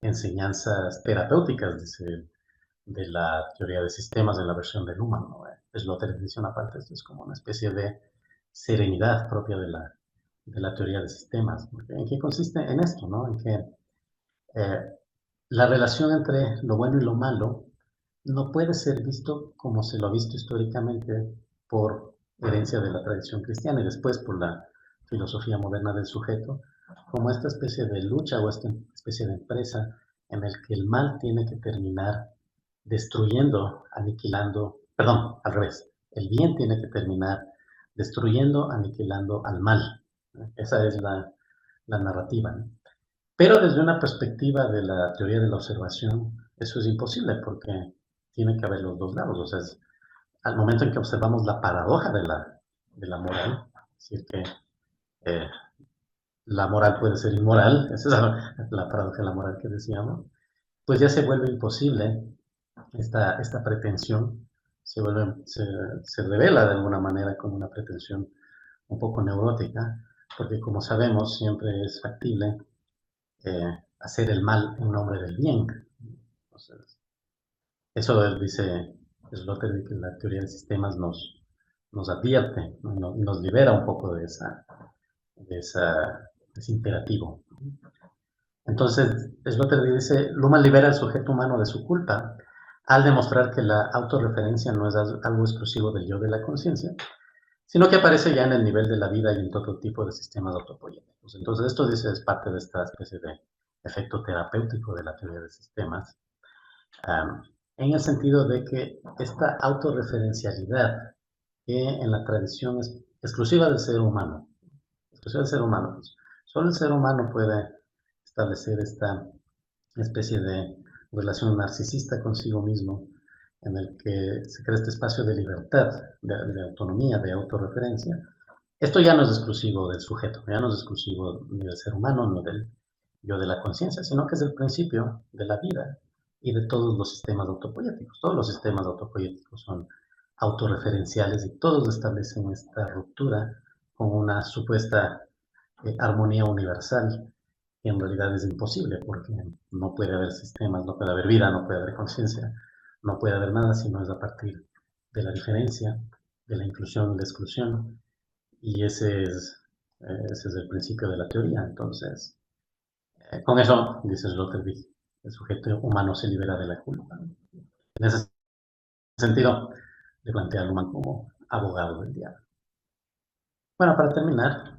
enseñanzas terapéuticas, dice, de la teoría de sistemas de la versión de Luhmann, ¿no? Sloterdijk dice una parte, esto es como una especie de serenidad propia de la teoría de sistemas. ¿En qué consiste en esto? ¿No? En que la relación entre lo bueno y lo malo no puede ser visto como se lo ha visto históricamente por herencia de la tradición cristiana y después por la filosofía moderna del sujeto, como esta especie de lucha o esta especie de empresa en el que el mal tiene que terminar destruyendo, aniquilando, perdón, al revés, el bien tiene que terminar destruyendo, aniquilando al mal. Esa es la narrativa, ¿no? Pero desde una perspectiva de la teoría de la observación, eso es imposible porque tiene que haber los dos lados. O sea, al momento en que observamos la paradoja de la moral, es decir, que eh, la moral puede ser inmoral, esa es la paradoja de la moral que decíamos, pues ya se vuelve imposible esta pretensión, se revela de alguna manera como una pretensión un poco neurótica, porque como sabemos siempre es factible hacer el mal en nombre del bien. Entonces, eso dice Sloterdijk, que la teoría de sistemas nos advierte, ¿no? Nos libera un poco de ese imperativo. Entonces, Sloterdijk dice, Luhmann libera al sujeto humano de su culpa al demostrar que la autorreferencia no es algo exclusivo del yo de la conciencia, sino que aparece ya en el nivel de la vida y en todo tipo de sistemas autopoyéticos. Entonces, esto dice, es parte de esta especie de efecto terapéutico de la teoría de sistemas, en el sentido de que esta autorreferencialidad que en la tradición es exclusiva del ser humano, pues, solo el ser humano puede establecer esta especie de relación narcisista consigo mismo, en el que se crea este espacio de libertad, de autonomía, de autorreferencia. Esto ya no es exclusivo del sujeto, ya no es exclusivo ni del ser humano, ni del yo de la conciencia, sino que es el principio de la vida y de todos los sistemas autopoyéticos. Todos los sistemas autopoyéticos son autorreferenciales y todos establecen esta ruptura con una supuesta armonía universal, que en realidad es imposible porque no puede haber sistemas, no puede haber vida, no puede haber conciencia, no puede haber nada si no es a partir de la diferencia, de la inclusión y la exclusión, y ese es el principio de la teoría. Entonces, con eso, dice Sloterdijk, el sujeto humano se libera de la culpa. En ese sentido, le plantea a Luhmann como abogado del diablo. Bueno, para terminar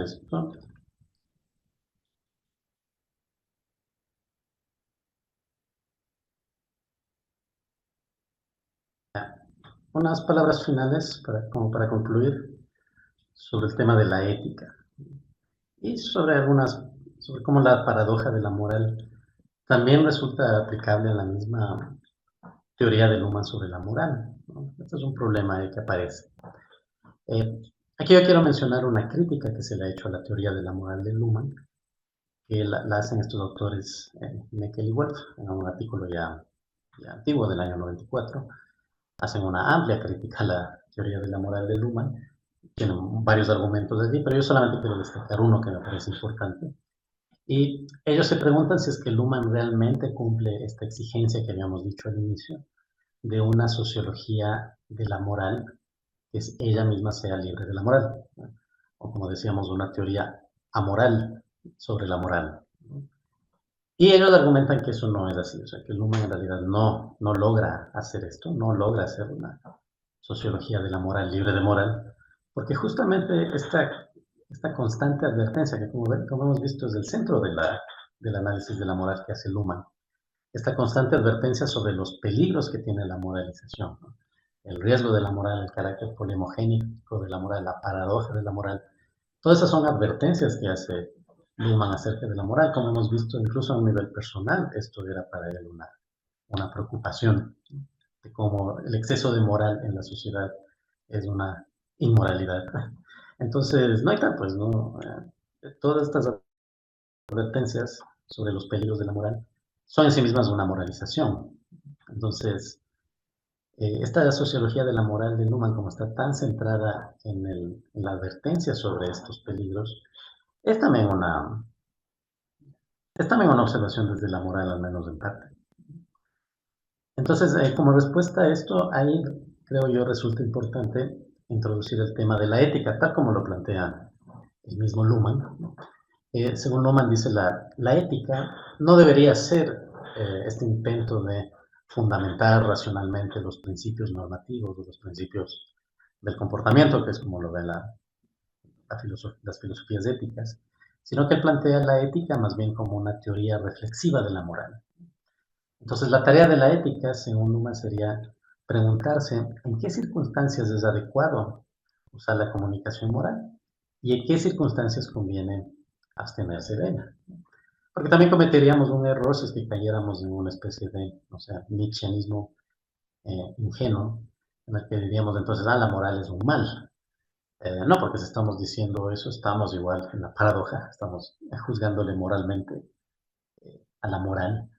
esto, unas palabras finales como para concluir sobre el tema de la ética y sobre cómo la paradoja de la moral también resulta aplicable a la misma teoría de Luhmann sobre la moral, ¿no? Este es un problema que aparece. Aquí yo quiero mencionar una crítica que se le ha hecho a la teoría de la moral de Luhmann, que la hacen estos autores, Meckel y Wolf, en un artículo ya antiguo del año 94. Hacen una amplia crítica a la teoría de la moral de Luhmann. Tienen varios argumentos allí, pero yo solamente quiero destacar uno que me parece importante. Y ellos se preguntan si es que Luhmann realmente cumple esta exigencia que habíamos dicho al inicio, de una sociología de la moral que ella misma sea libre de la moral, ¿no? O como decíamos, una teoría amoral sobre la moral, ¿no? Y ellos argumentan que eso no es así, o sea, que Luhmann en realidad no logra hacer esto, no logra hacer una sociología de la moral libre de moral, porque justamente esta constante advertencia que como hemos visto es el centro del análisis de la moral que hace Luhmann, esta constante advertencia sobre los peligros que tiene la moralización, ¿no? El riesgo de la moral, el carácter polemogénico de la moral, la paradoja de la moral, todas esas son advertencias que hace Luhmann acerca de la moral, como hemos visto incluso a un nivel personal, esto era para él una preocupación, de cómo el exceso de moral en la sociedad es una inmoralidad. Entonces, no hay tal, pues, ¿no? Todas estas advertencias sobre los peligros de la moral son en sí mismas una moralización. Entonces, esta sociología de la moral de Luhmann, como está tan centrada en la advertencia sobre estos peligros, es también una observación desde la moral, al menos en parte. Entonces, como respuesta a esto, ahí creo yo resulta importante introducir el tema de la ética, tal como lo plantea el mismo Luhmann. Según Luhmann dice, la ética no debería ser este intento de fundamentar racionalmente los principios normativos o los principios del comportamiento, que es como lo ven las filosofías éticas, sino que él plantea la ética más bien como una teoría reflexiva de la moral. Entonces, la tarea de la ética, según Luhmann, sería preguntarse en qué circunstancias es adecuado usar la comunicación moral y en qué circunstancias conviene abstenerse de ella. Porque también cometeríamos un error si es que cayéramos en una especie de, o sea, nietzscheanismo ingenuo, en el que diríamos entonces, la moral es un mal. No, porque si estamos diciendo eso, estamos igual en la paradoja, estamos juzgándole moralmente a la moral.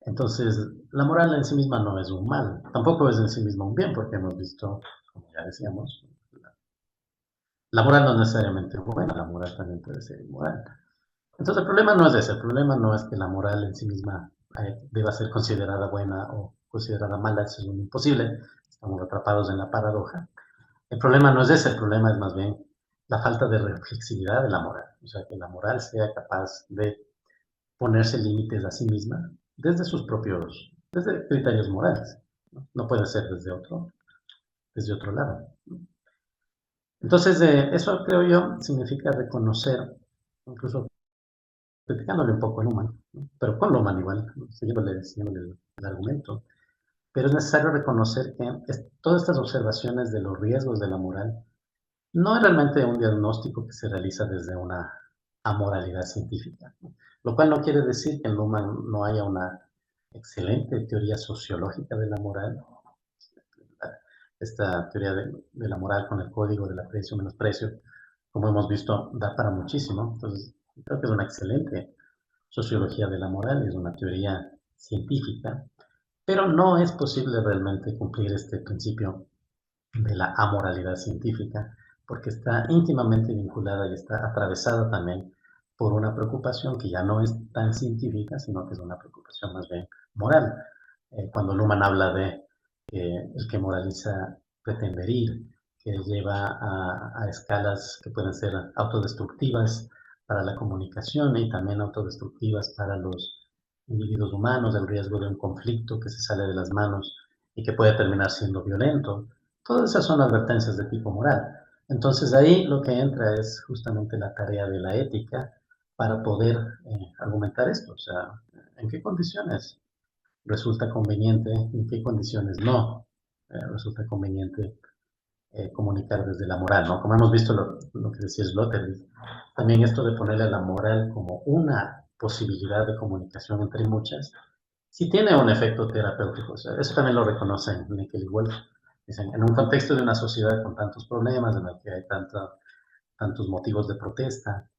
Entonces, la moral en sí misma no es un mal, tampoco es en sí misma un bien, porque hemos visto, como ya decíamos, la moral no es necesariamente buena, la moral también puede ser inmoral. Entonces, el problema no es ese, el problema no es que la moral en sí misma deba ser considerada buena o considerada mala, eso es un imposible, estamos atrapados en la paradoja. El problema no es ese, el problema es más bien la falta de reflexividad de la moral, o sea, que la moral sea capaz de ponerse límites a sí misma desde criterios morales, ¿no? No puede ser desde otro lado, ¿no? Entonces, eso creo yo significa reconocer, incluso criticándole un poco a Luhmann, ¿no? Pero con Luhmann igual, ¿no? Siguiéndole el argumento, pero es necesario reconocer que todas estas observaciones de los riesgos de la moral no es realmente un diagnóstico que se realiza desde una amoralidad científica, ¿no? Lo cual no quiere decir que en Luhmann no haya una excelente teoría sociológica de la moral. Esta teoría de la moral con el código del aprecio-menosprecio, como hemos visto, da para muchísimo. Entonces, creo que es una excelente sociología de la moral, es una teoría científica, pero no es posible realmente cumplir este principio de la amoralidad científica, porque está íntimamente vinculada y está atravesada también por una preocupación que ya no es tan científica, sino que es una preocupación más bien moral. Cuando Luhmann habla de el que moraliza pretende herir, que lleva a escalas que pueden ser autodestructivas para la comunicación y también autodestructivas para los individuos humanos, el riesgo de un conflicto que se sale de las manos y que puede terminar siendo violento. Todas esas son advertencias de tipo moral. Entonces ahí lo que entra es justamente la tarea de la ética para poder argumentar esto, o sea, en qué condiciones resulta conveniente, en qué condiciones no resulta conveniente comunicar desde la moral, ¿no? Como hemos visto lo que decía Sloterdijk, también esto de ponerle a la moral como una posibilidad de comunicación entre muchas, sí tiene un efecto terapéutico, o sea, eso también lo reconocen Nickel y Wolf. Dicen, en un contexto de una sociedad con tantos problemas, en el que hay tantos motivos de protesta,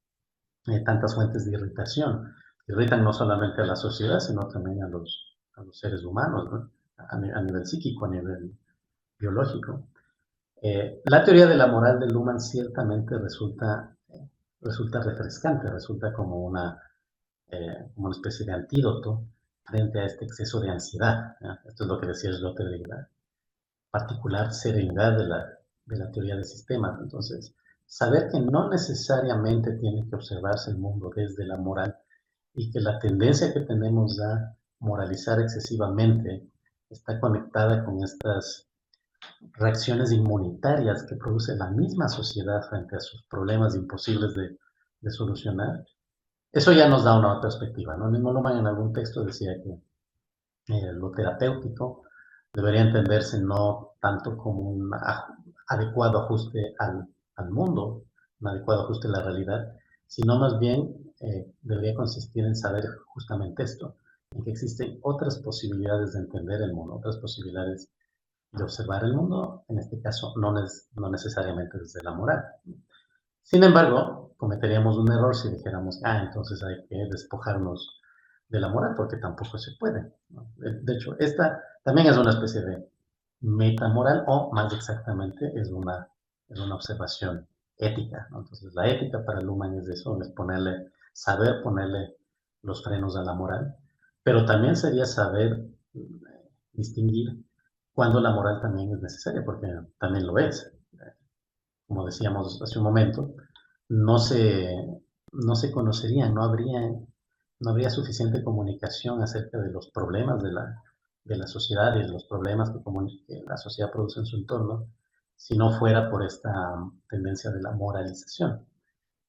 tantas fuentes de irritación, irritan no solamente a la sociedad, sino también a los seres humanos, ¿no? A nivel psíquico, a nivel biológico. La teoría de la moral de Luhmann ciertamente resulta refrescante, resulta como una especie de antídoto frente a este exceso de ansiedad, ¿ya? Esto es lo que decía Schlotter de la particular serenidad de la teoría de sistemas. Entonces, saber que no necesariamente tiene que observarse el mundo desde la moral y que la tendencia que tenemos a moralizar excesivamente está conectada con estas reacciones inmunitarias que produce la misma sociedad frente a sus problemas imposibles de solucionar. Eso ya nos da una otra perspectiva, ¿no? El mismo Luhmann en algún texto decía que lo terapéutico debería entenderse no tanto como un adecuado ajuste al mundo, un adecuado ajuste a la realidad, sino más bien debería consistir en saber justamente esto, en que existen otras posibilidades de entender el mundo, otras posibilidades de observar el mundo, en este caso no necesariamente desde la moral. Sin embargo, cometeríamos un error si dijéramos, entonces hay que despojarnos de la moral, porque tampoco se puede, ¿no? De hecho, esta también es una especie de metamoral, o más exactamente es una observación ética, ¿no? Entonces, la ética para Luhmann es eso, es saber ponerle los frenos a la moral, pero también sería saber distinguir cuando la moral también es necesaria, porque también lo es. Como decíamos hace un momento, no se, no se conocería, no habría suficiente comunicación acerca de los problemas de la sociedad y de los problemas que la sociedad produce en su entorno, si no fuera por esta tendencia de la moralización.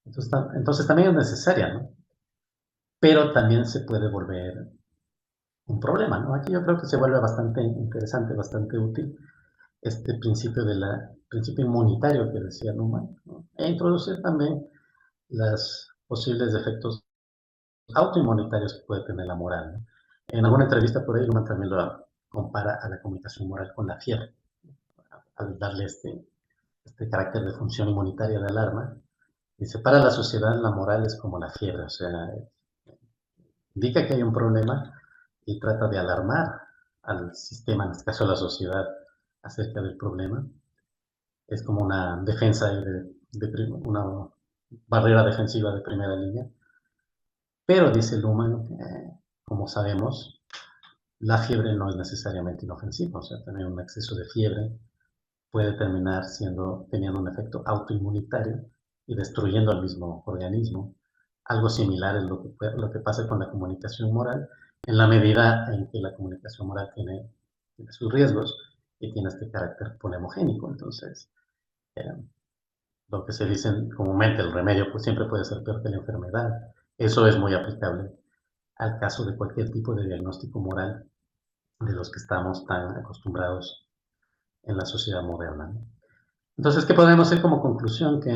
Entonces también es necesaria, ¿no? Pero también se puede volver un problema, ¿no? Aquí yo creo que se vuelve bastante interesante, bastante útil este principio inmunitario que decía Luhmann, ¿no? E introducir también los posibles efectos autoinmunitarios que puede tener la moral, ¿no? En alguna entrevista por ahí, Luhmann también lo compara a la comunicación moral con la fiebre, al darle este carácter de función inmunitaria de alarma. Dice, para la sociedad la moral es como la fiebre, o sea, indica que hay un problema y trata de alarmar al sistema, en este caso a la sociedad, acerca del problema. Es como una defensa una barrera defensiva de primera línea. Pero dice Luhmann, como sabemos, la fiebre no es necesariamente inofensiva, o sea, tener un exceso de fiebre puede terminar teniendo un efecto autoinmunitario y destruyendo al mismo organismo. Algo similar es lo que pasa con la comunicación moral, en la medida en que la comunicación moral tiene sus riesgos y tiene este carácter polemogénico. Entonces, eh, lo que se dice comúnmente, el remedio pues siempre puede ser peor que la enfermedad. Eso es muy aplicable al caso de cualquier tipo de diagnóstico moral de los que estamos tan acostumbrados en la sociedad moderna, ¿no? Entonces, ¿qué podemos hacer como conclusión? Que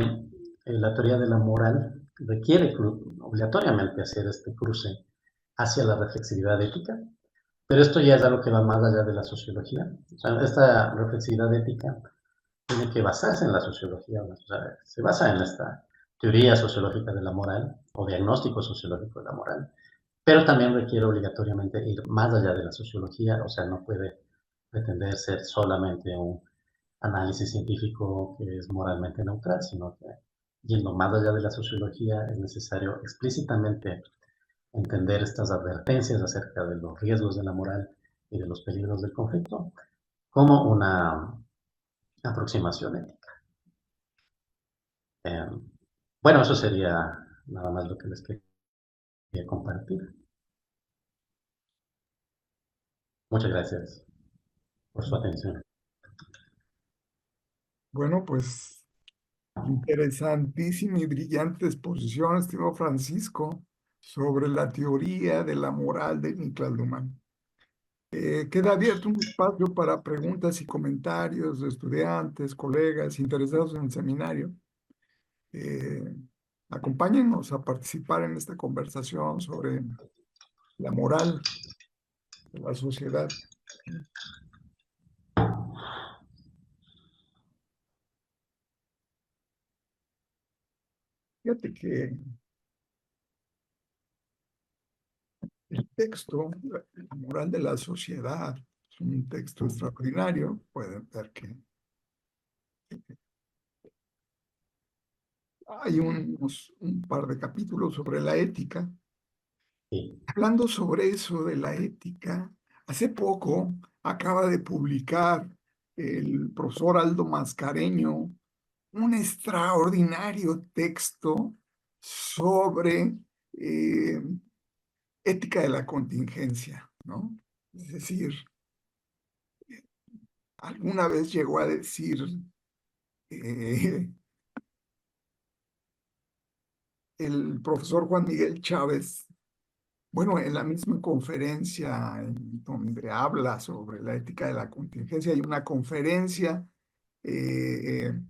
la teoría de la moral requiere obligatoriamente hacer este cruce hacia la reflexividad ética, pero esto ya es algo que va más allá de la sociología. O sea, esta reflexividad ética tiene que basarse en la sociología, o sea, se basa en esta teoría sociológica de la moral o diagnóstico sociológico de la moral, pero también requiere obligatoriamente ir más allá de la sociología, o sea, no puede pretender ser solamente un análisis científico que es moralmente neutral, sino que yendo más allá de la sociología es necesario explícitamente entender estas advertencias acerca de los riesgos de la moral y de los peligros del conflicto como una aproximación ética. Eh, bueno, eso sería nada más lo que les quería compartir. Muchas gracias por su atención. Bueno, pues interesantísima y brillante exposición, estimado Francisco, sobre la teoría de la moral de Niklas Luhmann. Queda abierto un espacio para preguntas y comentarios de estudiantes, colegas interesados en el seminario. Eh, Acompáñennos a participar en esta conversación sobre la moral de la sociedad. Fíjate que el texto, La moral de la sociedad, es un texto extraordinario. Pueden ver que hay un par de capítulos sobre la ética, Sí, Hablando sobre eso de la ética, hace poco acaba de publicar el profesor Aldo Mascareño un extraordinario texto sobre eh, ética de la contingencia, ¿no? Es decir, alguna vez llegó a decir eh, el profesor Juan Miguel Chávez, bueno, en la misma conferencia en donde habla sobre la ética de la contingencia, hay una conferencia eh, eh,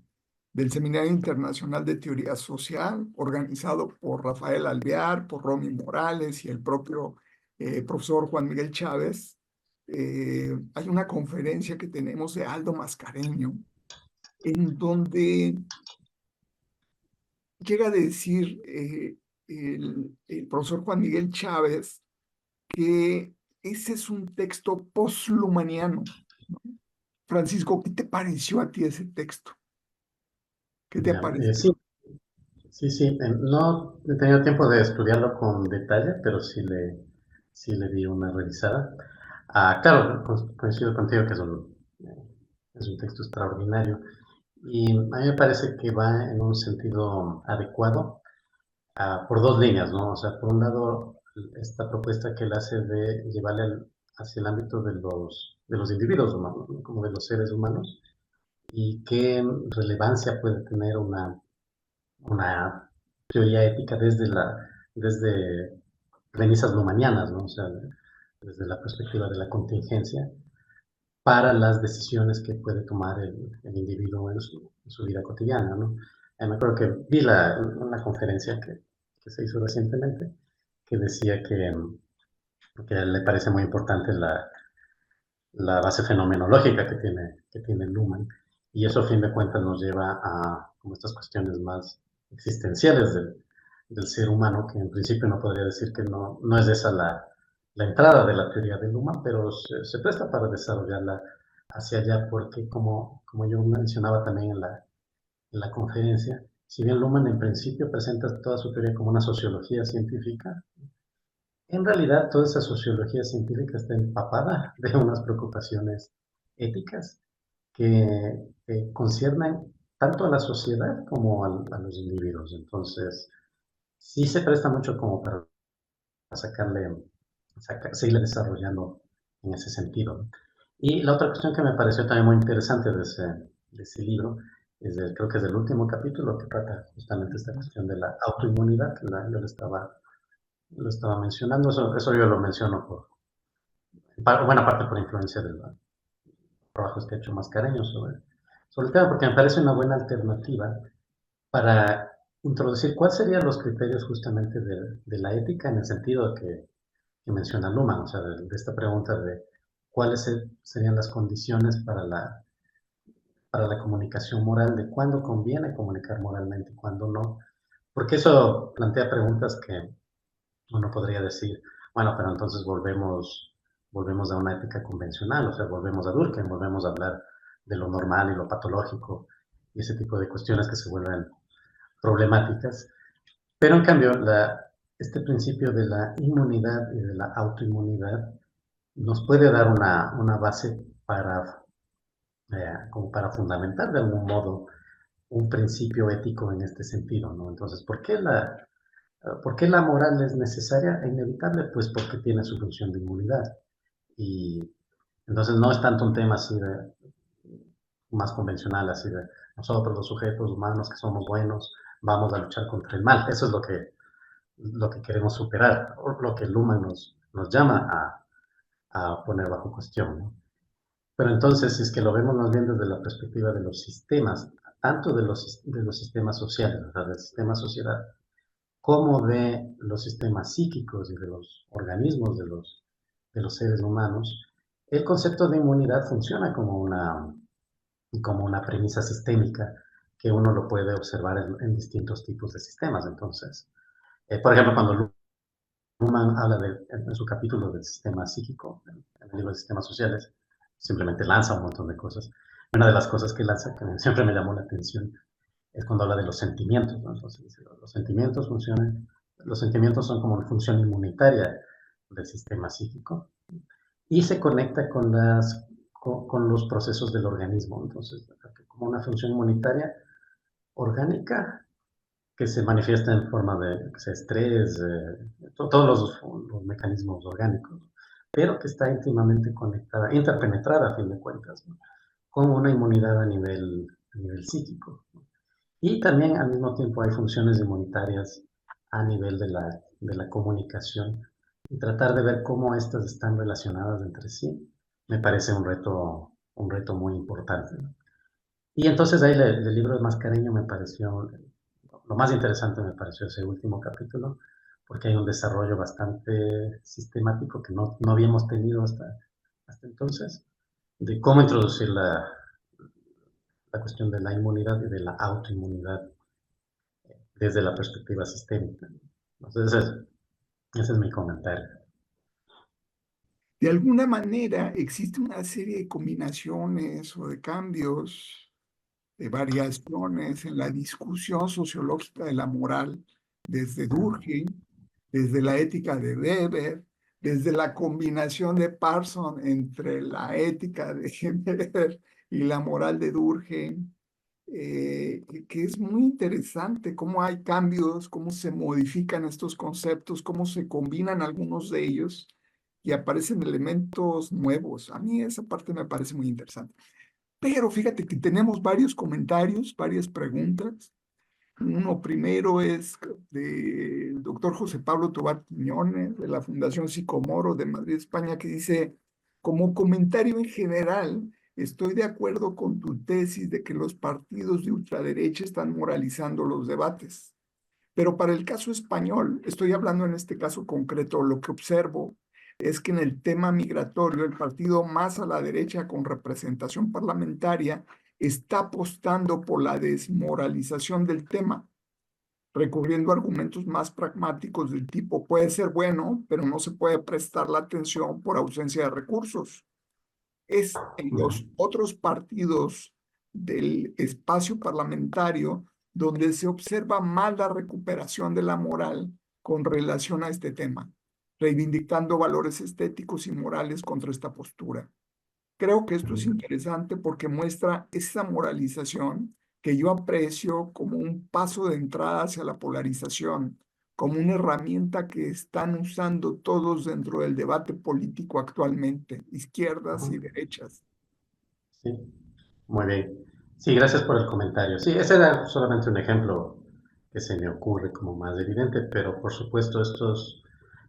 del Seminario Internacional de Teoría Social, organizado por Rafael Alvear, por Romy Morales y el propio profesor Juan Miguel Chávez. Hay una conferencia que tenemos de Aldo Mascareño, en donde llega a decir el profesor Juan Miguel Chávez que ese es un texto poslumaniano, ¿no? Francisco, ¿qué te pareció a ti ese texto? ¿Qué te ha ya, sí, parecido? sí, sí. No he tenido tiempo de estudiarlo con detalle, pero sí le di una revisada. Claro, coincido contigo que es un texto extraordinario. Y a mí me parece que va en un sentido adecuado por dos líneas, ¿no? O sea, por un lado, esta propuesta que él hace de llevarle hacia el ámbito de los individuos humanos, ¿no? Como de los seres humanos, y qué relevancia puede tener una teoría ética desde premisas lumanianas, ¿no? O sea, desde la perspectiva de la contingencia, para las decisiones que puede tomar el individuo en su vida cotidiana, ¿no? Me acuerdo que vi una conferencia que se hizo recientemente que decía que le parece muy importante la base fenomenológica que tiene Luhmann, y eso a fin de cuentas nos lleva a como estas cuestiones más existenciales del ser humano, que en principio no podría decir que no es esa la entrada de la teoría de Luhmann, pero se presta para desarrollarla hacia allá, porque como yo mencionaba también en la conferencia, si bien Luhmann en principio presenta toda su teoría como una sociología científica, en realidad, toda esa sociología científica está empapada de unas preocupaciones éticas que conciernen tanto a la sociedad como a los individuos. Entonces, sí se presta mucho como para seguirle desarrollando en ese sentido. Y la otra cuestión que me pareció también muy interesante de ese libro, creo que es del último capítulo, que trata justamente esta cuestión de la autoinmunidad, que yo lo estaba mencionando. Eso yo lo menciono buena parte por influencia de los trabajos que ha hecho Mascareño sobre el tema, porque me parece una buena alternativa para introducir cuáles serían los criterios justamente de la ética en el sentido que menciona Luhmann, o sea, de esta pregunta de cuáles serían las condiciones para la comunicación moral, de cuándo conviene comunicar moralmente y cuándo no, porque eso plantea preguntas que uno podría decir, bueno, pero entonces volvemos a una ética convencional, o sea, volvemos a Durkheim, volvemos a hablar de lo normal y lo patológico y ese tipo de cuestiones que se vuelven problemáticas. Pero en cambio, este principio de la inmunidad y de la autoinmunidad nos puede dar una base como para fundamentar de algún modo un principio ético en este sentido, ¿no? Entonces, ¿por qué la moral es necesaria e inevitable? Pues porque tiene su función de inmunidad. Y entonces no es tanto un tema así más convencional, así de nosotros los sujetos humanos que somos buenos, vamos a luchar contra el mal. Eso es lo que queremos superar, o lo que Luhmann nos llama a poner bajo cuestión, ¿no? Pero entonces, si es que lo vemos más bien desde la perspectiva de los sistemas, tanto de los sistemas sociales, o sea, del sistema sociedad, como de los sistemas psíquicos y de los organismos de los seres humanos, el concepto de inmunidad funciona como una premisa sistémica que uno lo puede observar en distintos tipos de sistemas. Entonces, por ejemplo, cuando Luhmann habla en su capítulo del sistema psíquico, en el libro de sistemas sociales, simplemente lanza un montón de cosas. Una de las cosas que lanza, que siempre me llamó la atención, es cuando habla de los sentimientos, ¿no? Entonces, los sentimientos funcionan los sentimientos son como una función inmunitaria del sistema psíquico y se conecta con los procesos del organismo. Entonces, como una función inmunitaria orgánica que se manifiesta en forma de estrés, todos los mecanismos orgánicos, pero que está íntimamente conectada, interpenetrada a fin de cuentas, ¿no? Con una inmunidad a nivel psíquico. Y también al mismo tiempo hay funciones inmunitarias a nivel de la comunicación y tratar de ver cómo estas están relacionadas entre sí me parece un reto muy importante, ¿no? Y entonces ahí el libro de Mascareño me pareció, lo más interesante me pareció ese último capítulo, porque hay un desarrollo bastante sistemático que no habíamos tenido hasta entonces, de cómo introducir la cuestión de la inmunidad y de la autoinmunidad desde la perspectiva sistémica. Entonces, ese es mi comentario. De alguna manera existe una serie de combinaciones o de cambios, de variaciones en la discusión sociológica de la moral, desde Durkheim, desde la ética de Weber, desde la combinación de Parson entre la ética de Weber y la moral de Durkheim, que es muy interesante cómo hay cambios, cómo se modifican estos conceptos, cómo se combinan algunos de ellos y aparecen elementos nuevos. A mí esa parte me parece muy interesante. Pero fíjate que tenemos varios comentarios, varias preguntas. Uno primero es del doctor José Pablo Tobar Quiñones, de la Fundación Psicomoro de Madrid, España, que dice, como comentario en general, estoy de acuerdo con tu tesis de que los partidos de ultraderecha están moralizando los debates. Pero para el caso español, estoy hablando en este caso concreto, lo que observo es que en el tema migratorio, el partido más a la derecha con representación parlamentaria está apostando por la desmoralización del tema, recurriendo a argumentos más pragmáticos del tipo, puede ser bueno, pero no se puede prestar la atención por ausencia de recursos. Es en los otros partidos del espacio parlamentario donde se observa más la recuperación de la moral con relación a este tema, reivindicando valores estéticos y morales contra esta postura. Creo que esto es interesante porque muestra esa moralización que yo aprecio como un paso de entrada hacia la polarización, como una herramienta que están usando todos dentro del debate político actualmente, izquierdas y derechas. Sí, muy bien. Sí, gracias por el comentario. Sí, ese era solamente un ejemplo que se me ocurre como más evidente, pero por supuesto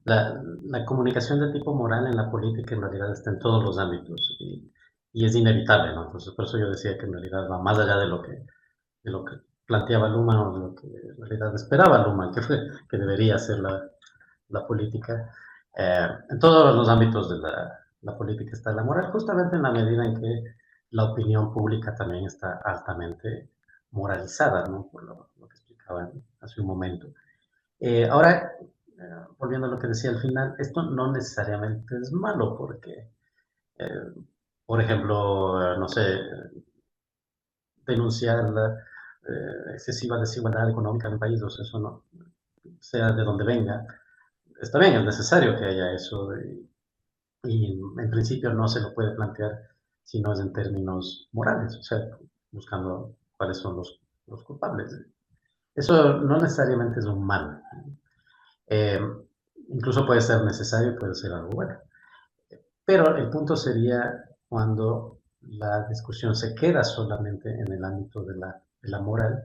la comunicación de tipo moral en la política en realidad está en todos los ámbitos y es inevitable, ¿no? Entonces, por eso yo decía que en realidad va más allá de lo que planteaba Luhmann o de lo que en realidad esperaba Luhmann, que debería ser la política. En todos los ámbitos de la política está la moral, justamente en la medida en que la opinión pública también está altamente moralizada, ¿no? Por lo que explicaba hace un momento. Ahora, volviendo a lo que decía al final, esto no necesariamente es malo porque, eh, por ejemplo, no sé, denunciar la excesiva desigualdad económica en el país, o sea, eso no, sea de donde venga, está bien, es necesario que haya eso y en principio no se lo puede plantear si no es en términos morales, o sea, buscando cuáles son los culpables. Eso no necesariamente es un mal. Eh, Incluso puede ser necesario, puede ser algo bueno. Pero el punto sería cuando la discusión se queda solamente en el ámbito de la moral,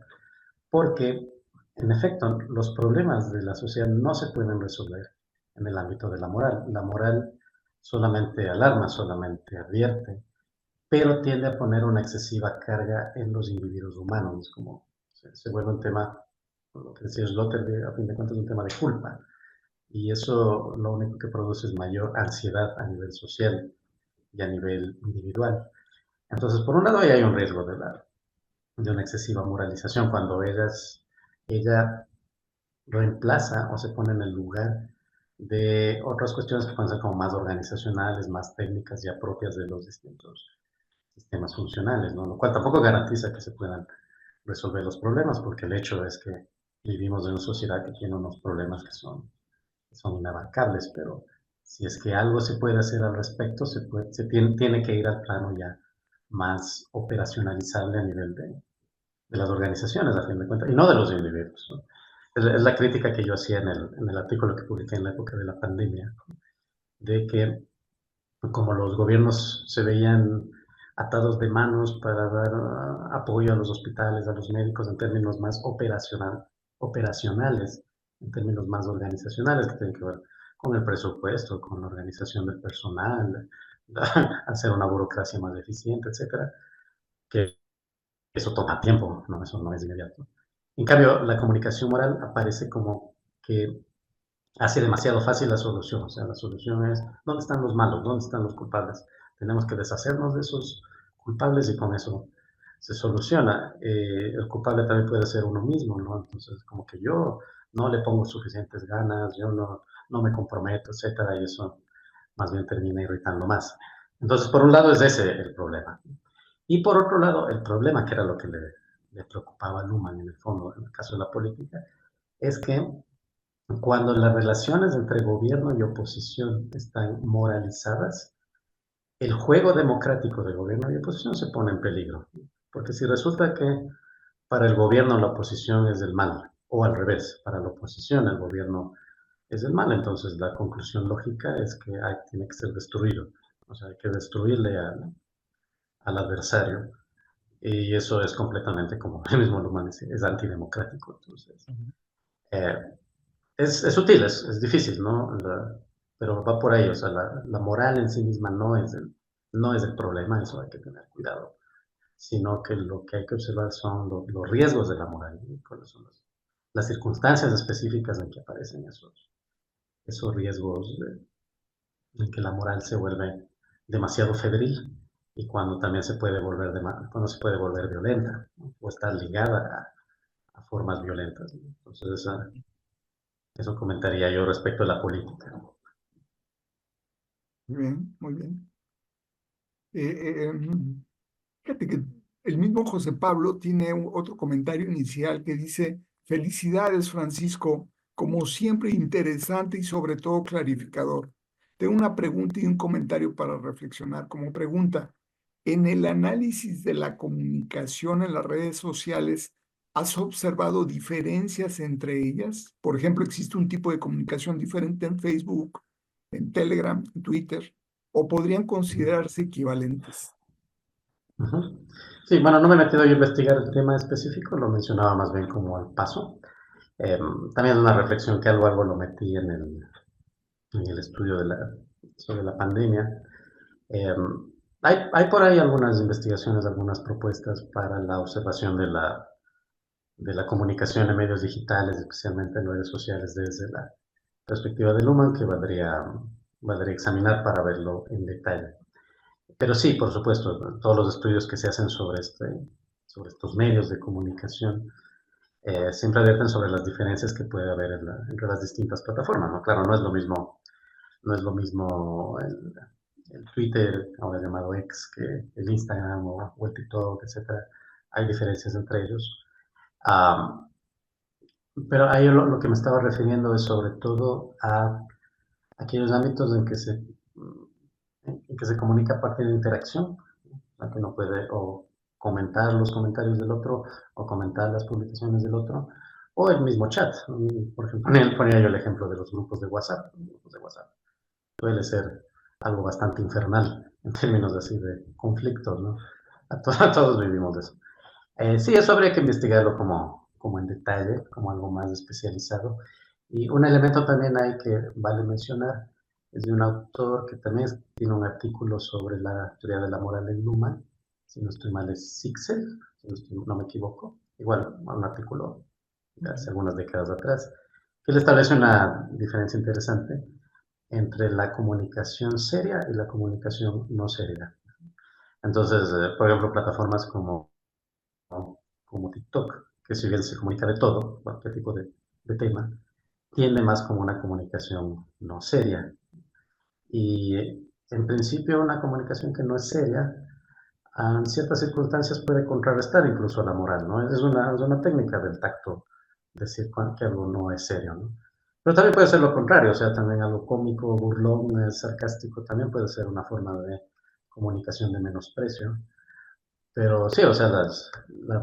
porque en efecto los problemas de la sociedad no se pueden resolver en el ámbito de la moral. La moral solamente alarma, solamente advierte, pero tiende a poner una excesiva carga en los individuos humanos, como se vuelve un tema, lo que decía Sloterdijk, a fin de cuentas, un tema de culpa. Y eso lo único que produce es mayor ansiedad a nivel social y a nivel individual. Entonces, por un lado, ahí hay un riesgo de una excesiva moralización cuando ella reemplaza o se pone en el lugar de otras cuestiones que pueden ser como más organizacionales, más técnicas ya propias de los distintos sistemas funcionales, ¿no? Lo cual tampoco garantiza que se puedan resolver los problemas, porque el hecho es que vivimos en una sociedad que tiene unos problemas que son inabarcables, pero si es que algo se puede hacer al respecto, tiene que ir al plano ya más operacionalizable a nivel de las organizaciones, a fin de cuentas, y no de los individuos, ¿no? Es la crítica que yo hacía en el artículo que publiqué en la época de la pandemia, de que como los gobiernos se veían atados de manos para dar apoyo a los hospitales, a los médicos en términos más operacionales, en términos más organizacionales, que tienen que ver con el presupuesto, con la organización del personal, hacer una burocracia más eficiente, etcétera, que eso toma tiempo, ¿no? Eso no es inmediato. En cambio, la comunicación moral aparece como que hace demasiado fácil la solución. O sea, la solución es, ¿dónde están los malos? ¿Dónde están los culpables? Tenemos que deshacernos de esos culpables y con eso se soluciona. El culpable también puede ser uno mismo, ¿no? Entonces, como que yo no le pongo suficientes ganas, yo no me comprometo, etcétera, y eso más bien termina irritando más. Entonces, por un lado es ese el problema. Y por otro lado, el problema, que era lo que le preocupaba a Luhmann en el fondo, en el caso de la política, es que cuando las relaciones entre gobierno y oposición están moralizadas, el juego democrático de gobierno y oposición se pone en peligro. Porque si resulta que para el gobierno la oposición es el mal, o al revés, para la oposición el gobierno es el mal, entonces la conclusión lógica es que tiene que ser destruido. O sea, hay que destruirle al adversario. Y eso es completamente, como el mismo Luhmann dice, es antidemocrático. Entonces, eh, es sutil, es difícil, ¿no? Pero va por ahí, o sea, la moral en sí misma no es el problema, eso hay que tener cuidado, sino que lo que hay que observar son los riesgos de la moral, ¿no? Cuáles son las circunstancias específicas en que aparecen esos riesgos en que la moral se vuelve demasiado febril y cuando también cuando se puede volver violenta, ¿no? O estar ligada a formas violentas, ¿no? Entonces, eso comentaría yo respecto a la política. Muy bien, muy bien. Fíjate que el mismo José Pablo tiene otro comentario inicial que dice: felicidades, Francisco, como siempre interesante y sobre todo clarificador. Tengo una pregunta y un comentario para reflexionar. Como pregunta, en el análisis de la comunicación en las redes sociales, ¿has observado diferencias entre ellas? Por ejemplo, ¿existe un tipo de comunicación diferente en Facebook, en Telegram, en Twitter, o podrían considerarse equivalentes? Ujú. Sí, bueno, no me he metido yo a investigar el tema específico, lo mencionaba más bien como al paso. También una reflexión que algo lo metí en el estudio sobre la pandemia. Hay por ahí algunas investigaciones, algunas propuestas para la observación de la comunicación en medios digitales, especialmente en redes sociales, desde la perspectiva de Luhmann, que valdría examinar para verlo en detalle. Pero sí, por supuesto, todos los estudios que se hacen sobre estos medios de comunicación siempre advierten sobre las diferencias que puede haber entre las distintas plataformas, ¿no? Claro, no es lo mismo el Twitter, ahora llamado X, que el Instagram o el TikTok, etcétera. Hay diferencias entre ellos. Um, pero ahí lo que me estaba refiriendo es sobre todo a aquellos ámbitos en que se comunica a partir de interacción, que uno puede o comentar los comentarios del otro o comentar las publicaciones del otro, o el mismo chat. Por ejemplo, ponía yo el ejemplo de los grupos de WhatsApp. Los grupos de WhatsApp suele ser algo bastante infernal en términos así de conflictos, ¿no? Todos vivimos de eso. Sí, eso habría que investigarlo como en detalle, como algo más especializado. Y un elemento también hay que vale mencionar, es de un autor que también tiene un artículo sobre la teoría de la moral en Luhmann, si no estoy mal es Sixel, si no me equivoco, igual un artículo de hace algunas décadas atrás, que él establece una diferencia interesante entre la comunicación seria y la comunicación no seria. Entonces, por ejemplo, plataformas como TikTok, que si bien se comunica de todo, cualquier tipo de tema, tiende más como una comunicación no seria. Y en principio una comunicación que no es seria, en ciertas circunstancias puede contrarrestar incluso la moral, ¿no? Es una técnica del tacto decir que algo no es serio, ¿no? Pero también puede ser lo contrario, o sea, también algo cómico, burlón, sarcástico, también puede ser una forma de comunicación de menosprecio. Pero sí, o sea, las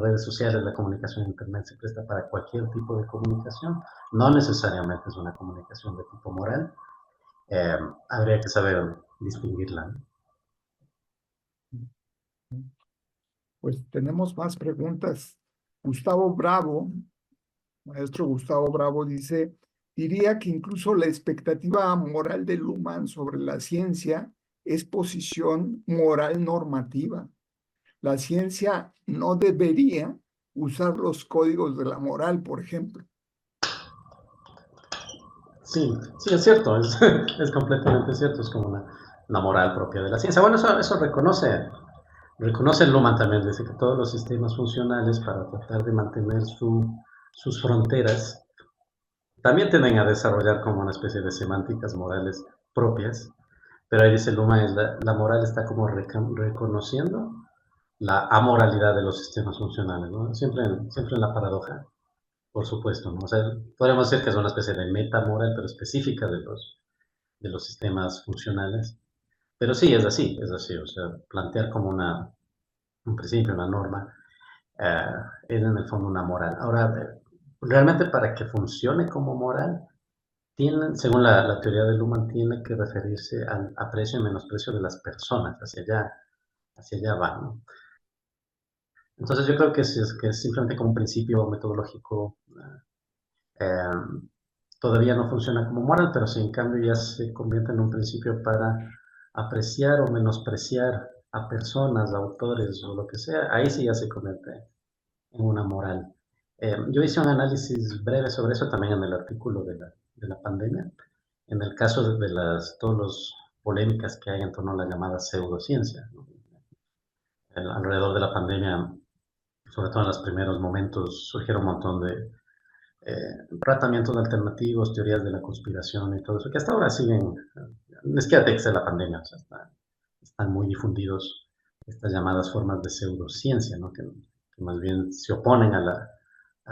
redes sociales, la comunicación en Internet se presta para cualquier tipo de comunicación, no necesariamente es una comunicación de tipo moral, eh, habría que saber distinguirla, ¿no? Pues tenemos más preguntas. Gustavo Bravo, maestro Gustavo Bravo, dice, diría que incluso la expectativa moral de Luhmann sobre la ciencia es posición moral normativa. La ciencia no debería usar los códigos de la moral, por ejemplo. Sí, sí, es cierto, es completamente cierto, es como una moral propia de la ciencia. Bueno, eso reconoce Luhmann también, dice que todos los sistemas funcionales para tratar de mantener sus fronteras también tienden a desarrollar como una especie de semánticas morales propias, pero ahí dice Luhmann, la moral está como reconociendo la amoralidad de los sistemas funcionales, ¿no? Siempre en la paradoja, por supuesto, ¿no? O sea, podríamos decir que es una especie de metamoral, pero específica de los sistemas funcionales. Pero sí, es así, o sea, plantear como un principio, una norma, eh, es en el fondo una moral. Ahora, realmente para que funcione como moral, según la teoría de Luhmann, tiene que referirse al aprecio y menosprecio de las personas, hacia allá va, ¿no? Entonces yo creo que que es simplemente como un principio metodológico, eh, todavía no funciona como moral, pero si en cambio ya se convierte en un principio para apreciar o menospreciar a personas, a autores o lo que sea, ahí sí ya se convierte en una moral. Yo hice un análisis breve sobre eso también en el artículo de la pandemia, en el caso de todas las polémicas que hay en torno a la llamada pseudociencia, ¿no? Alrededor de la pandemia, sobre todo en los primeros momentos, surgieron un montón de tratamientos alternativos, teorías de la conspiración y todo eso, que hasta ahora siguen, es que desde la pandemia, o sea, están muy difundidos estas llamadas formas de pseudociencia, ¿no? Que más bien se oponen a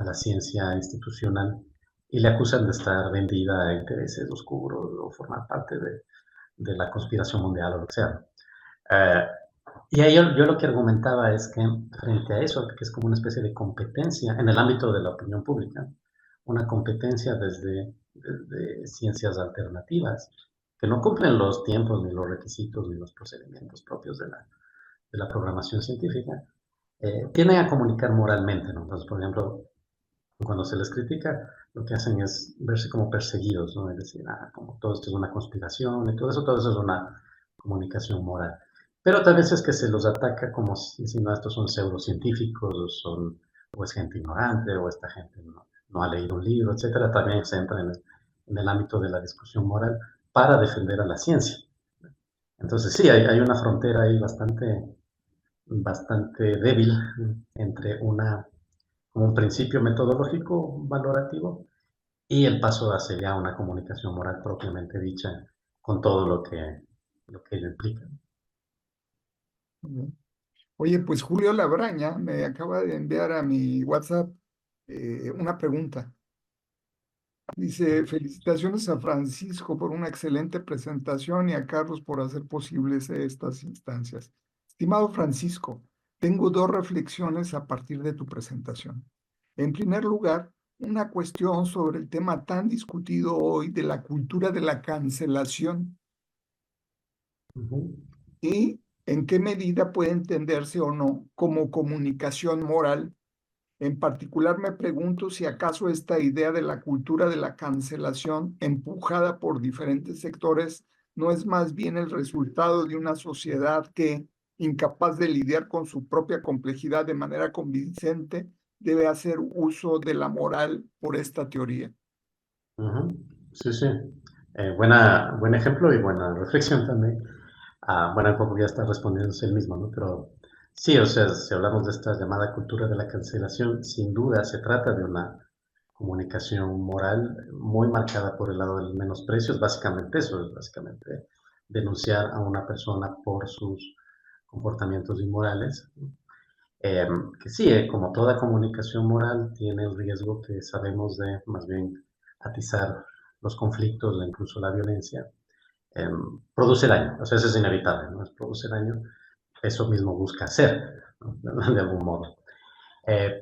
la ciencia institucional y le acusan de estar vendida a intereses oscuros o formar parte de la conspiración mundial o lo que sea. Eh, y ahí yo lo que argumentaba es que frente a eso, que es como una especie de competencia en el ámbito de la opinión pública, una competencia desde ciencias alternativas, que no cumplen los tiempos, ni los requisitos, ni los procedimientos propios de la programación científica, tienden a comunicar moralmente, ¿no? Entonces, por ejemplo, cuando se les critica, lo que hacen es verse como perseguidos, ¿no? Es decir, como todo esto es una conspiración y todo eso es una comunicación moral. Pero tal vez es que se los ataca como si no, estos son pseudocientíficos, o es gente ignorante, o esta gente no ha leído un libro, etcétera. También se entra en el ámbito de la discusión moral para defender a la ciencia. Entonces, sí, hay una frontera ahí bastante débil entre como un principio metodológico valorativo y el paso hacia ya una comunicación moral propiamente dicha con todo lo que ello implica. Oye, pues Julio Labraña me acaba de enviar a mi WhatsApp una pregunta. Dice, felicitaciones a Francisco por una excelente presentación y a Carlos por hacer posibles estas instancias. Estimado Francisco, tengo dos reflexiones a partir de tu presentación. En primer lugar, una cuestión sobre el tema tan discutido hoy de la cultura de la cancelación y en qué medida puede entenderse o no como comunicación moral. En particular, me pregunto si acaso esta idea de la cultura de la cancelación, empujada por diferentes sectores, no es más bien el resultado de una sociedad que, incapaz de lidiar con su propia complejidad de manera convincente, debe hacer uso de la moral por esta teoría. Sí, sí. Buen ejemplo y buena reflexión también. Bueno, un poco ya está respondiéndose el mismo, ¿no? Pero sí, o sea, si hablamos de esta llamada cultura de la cancelación, sin duda se trata de una comunicación moral muy marcada por el lado del menosprecio. Es básicamente eso, es básicamente denunciar a una persona por sus comportamientos inmorales. Que sí, como toda comunicación moral, tiene el riesgo que sabemos de más bien atizar los conflictos o incluso la violencia. Produce daño, o sea, eso es inevitable, ¿no? Produce daño, eso mismo busca hacer, ¿no? De algún modo. Eh,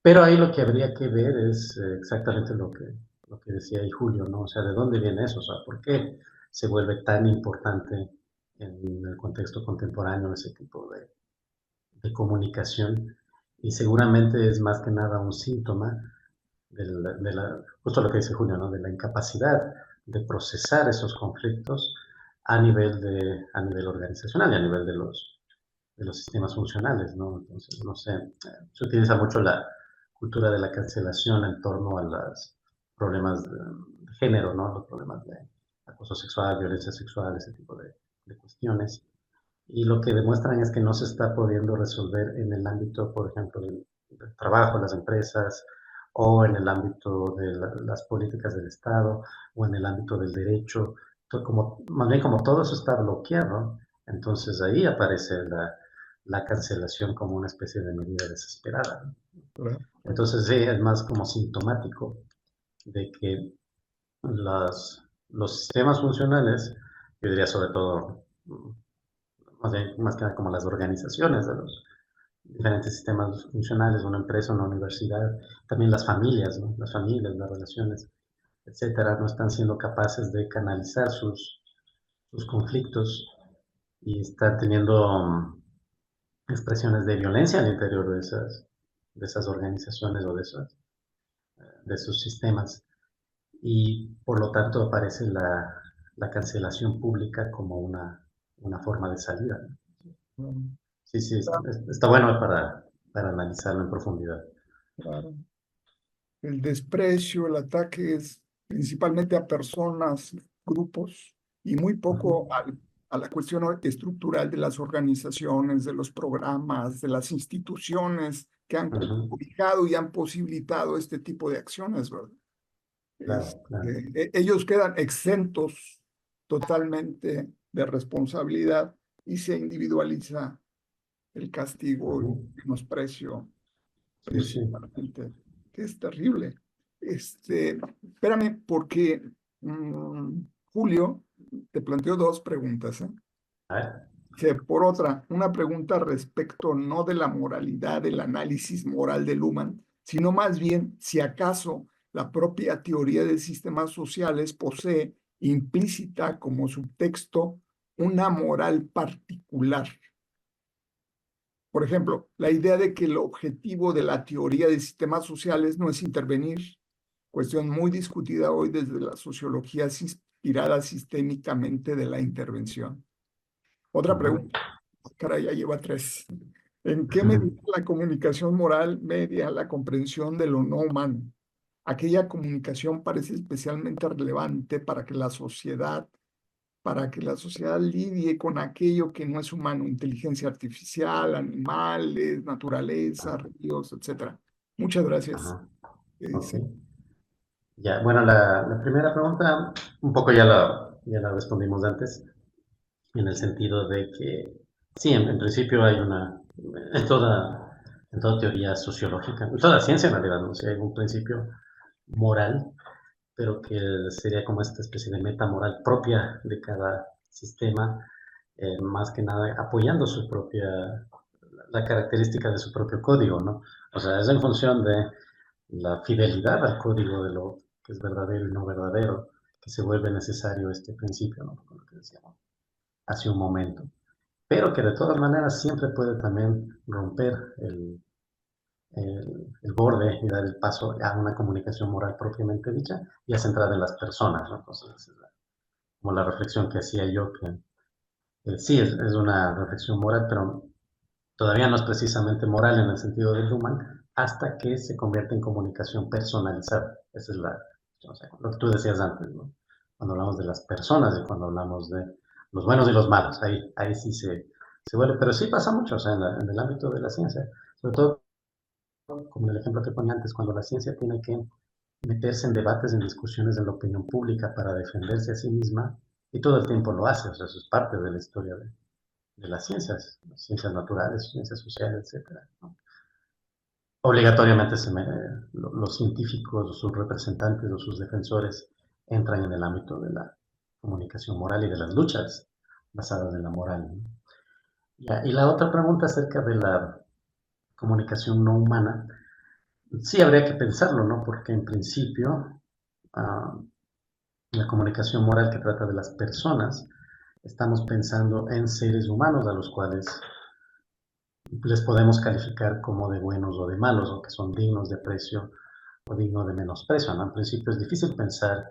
pero ahí lo que habría que ver es exactamente lo que decía ahí Julio, ¿no? O sea, ¿de dónde viene eso? O sea, ¿por qué se vuelve tan importante en el contexto contemporáneo ese tipo de comunicación? Y seguramente es más que nada un síntoma justo lo que dice Julio, ¿no? De la incapacidad de procesar esos conflictos a nivel organizacional y a nivel de los sistemas funcionales, ¿no? Entonces, no sé, se utiliza mucho la cultura de la cancelación en torno a los problemas de género, ¿no? Los problemas de acoso sexual, violencia sexual, ese tipo de cuestiones. Y lo que demuestran es que no se está pudiendo resolver en el ámbito, por ejemplo, del trabajo, las empresas, o en el ámbito de las políticas del Estado, o en el ámbito del derecho. Como, más bien como todo eso está bloqueado, entonces ahí aparece la cancelación como una especie de medida desesperada, ¿no? ¿verdad? Entonces sí, es más como sintomático de que los sistemas funcionales, yo diría sobre todo más que nada como las organizaciones de los diferentes sistemas funcionales, una empresa, una universidad, también las familias, ¿no? Las familias, las relaciones, etcétera, no están siendo capaces de canalizar sus conflictos y están teniendo expresiones de violencia al interior de esas organizaciones o de esos sistemas. Y por lo tanto aparece la cancelación pública como una forma de salida, ¿no? Mm, Sí, sí, está bueno para analizarlo en profundidad. claro. El desprecio, el ataque es principalmente a personas, grupos, y muy poco Ujú, a la cuestión estructural de las organizaciones, de los programas, de las instituciones que han ujú, ubicado y han posibilitado este tipo de acciones, ¿verdad? claro, claro. Ellos quedan exentos totalmente de responsabilidad y se individualiza el castigo y Ujú, el menosprecio sí, sí. principalmente, que es terrible. Espérame, porque Julio te planteó dos preguntas, ¿eh? A ver. Que por otra, una pregunta respecto no de la moralidad, del análisis moral de Luhmann, sino más bien si acaso la propia teoría de sistemas sociales posee implícita como subtexto una moral particular. Por ejemplo, la idea de que el objetivo de la teoría de sistemas sociales no es intervenir, cuestión muy discutida hoy desde la sociología inspirada sistémicamente de la intervención. Otra Ujú, pregunta, caray, ya lleva tres. ¿En qué ujú, medida la comunicación moral media la comprensión de lo no humano? Aquella comunicación parece especialmente relevante para que la sociedad lidie con aquello que no es humano, inteligencia artificial, animales, naturaleza, ríos, etcétera. Muchas gracias. ajá, ok. Sí. Ya, bueno, la primera pregunta, un poco ya la respondimos antes, en el sentido de que, sí, en principio hay en toda teoría sociológica, en toda ciencia en realidad, ¿no? Sí hay un principio moral, pero que sería como esta especie de meta moral propia de cada sistema, más que nada apoyando la característica de su propio código, ¿no? O sea, es en función de la fidelidad al código de lo que es verdadero y no verdadero, que se vuelve necesario este principio, ¿no? Como lo que decíamos hace un momento. Pero que de todas maneras siempre puede también romper el borde y dar el paso a una comunicación moral propiamente dicha, ya centrada en las personas, ¿no? Entonces, como la reflexión que hacía yo, que sí es una reflexión moral, pero todavía no es precisamente moral en el sentido de Luhmann, hasta que se convierte en comunicación personalizada. Esa es o sea, lo que tú decías antes, ¿no? Cuando hablamos de las personas y cuando hablamos de los buenos y los malos, ahí sí se vuelve, pero sí pasa mucho, o sea, en el ámbito de la ciencia, sobre todo como el ejemplo que ponía antes, cuando la ciencia tiene que meterse en debates, en discusiones de la opinión pública para defenderse a sí misma, y todo el tiempo lo hace, o sea, eso es parte de la historia de las ciencias naturales, ciencias sociales, etcétera, ¿no? obligatoriamente los científicos, sus representantes o sus defensores entran en el ámbito de la comunicación moral y de las luchas basadas en la moral, ¿no? Y la otra pregunta acerca de la comunicación no humana, sí habría que pensarlo, ¿no? Porque en principio uh, la comunicación moral que trata de las personas, estamos pensando en seres humanos a los cuales les podemos calificar como de buenos o de malos, o que son dignos de aprecio o dignos de menosprecio, ¿no? En principio es difícil pensar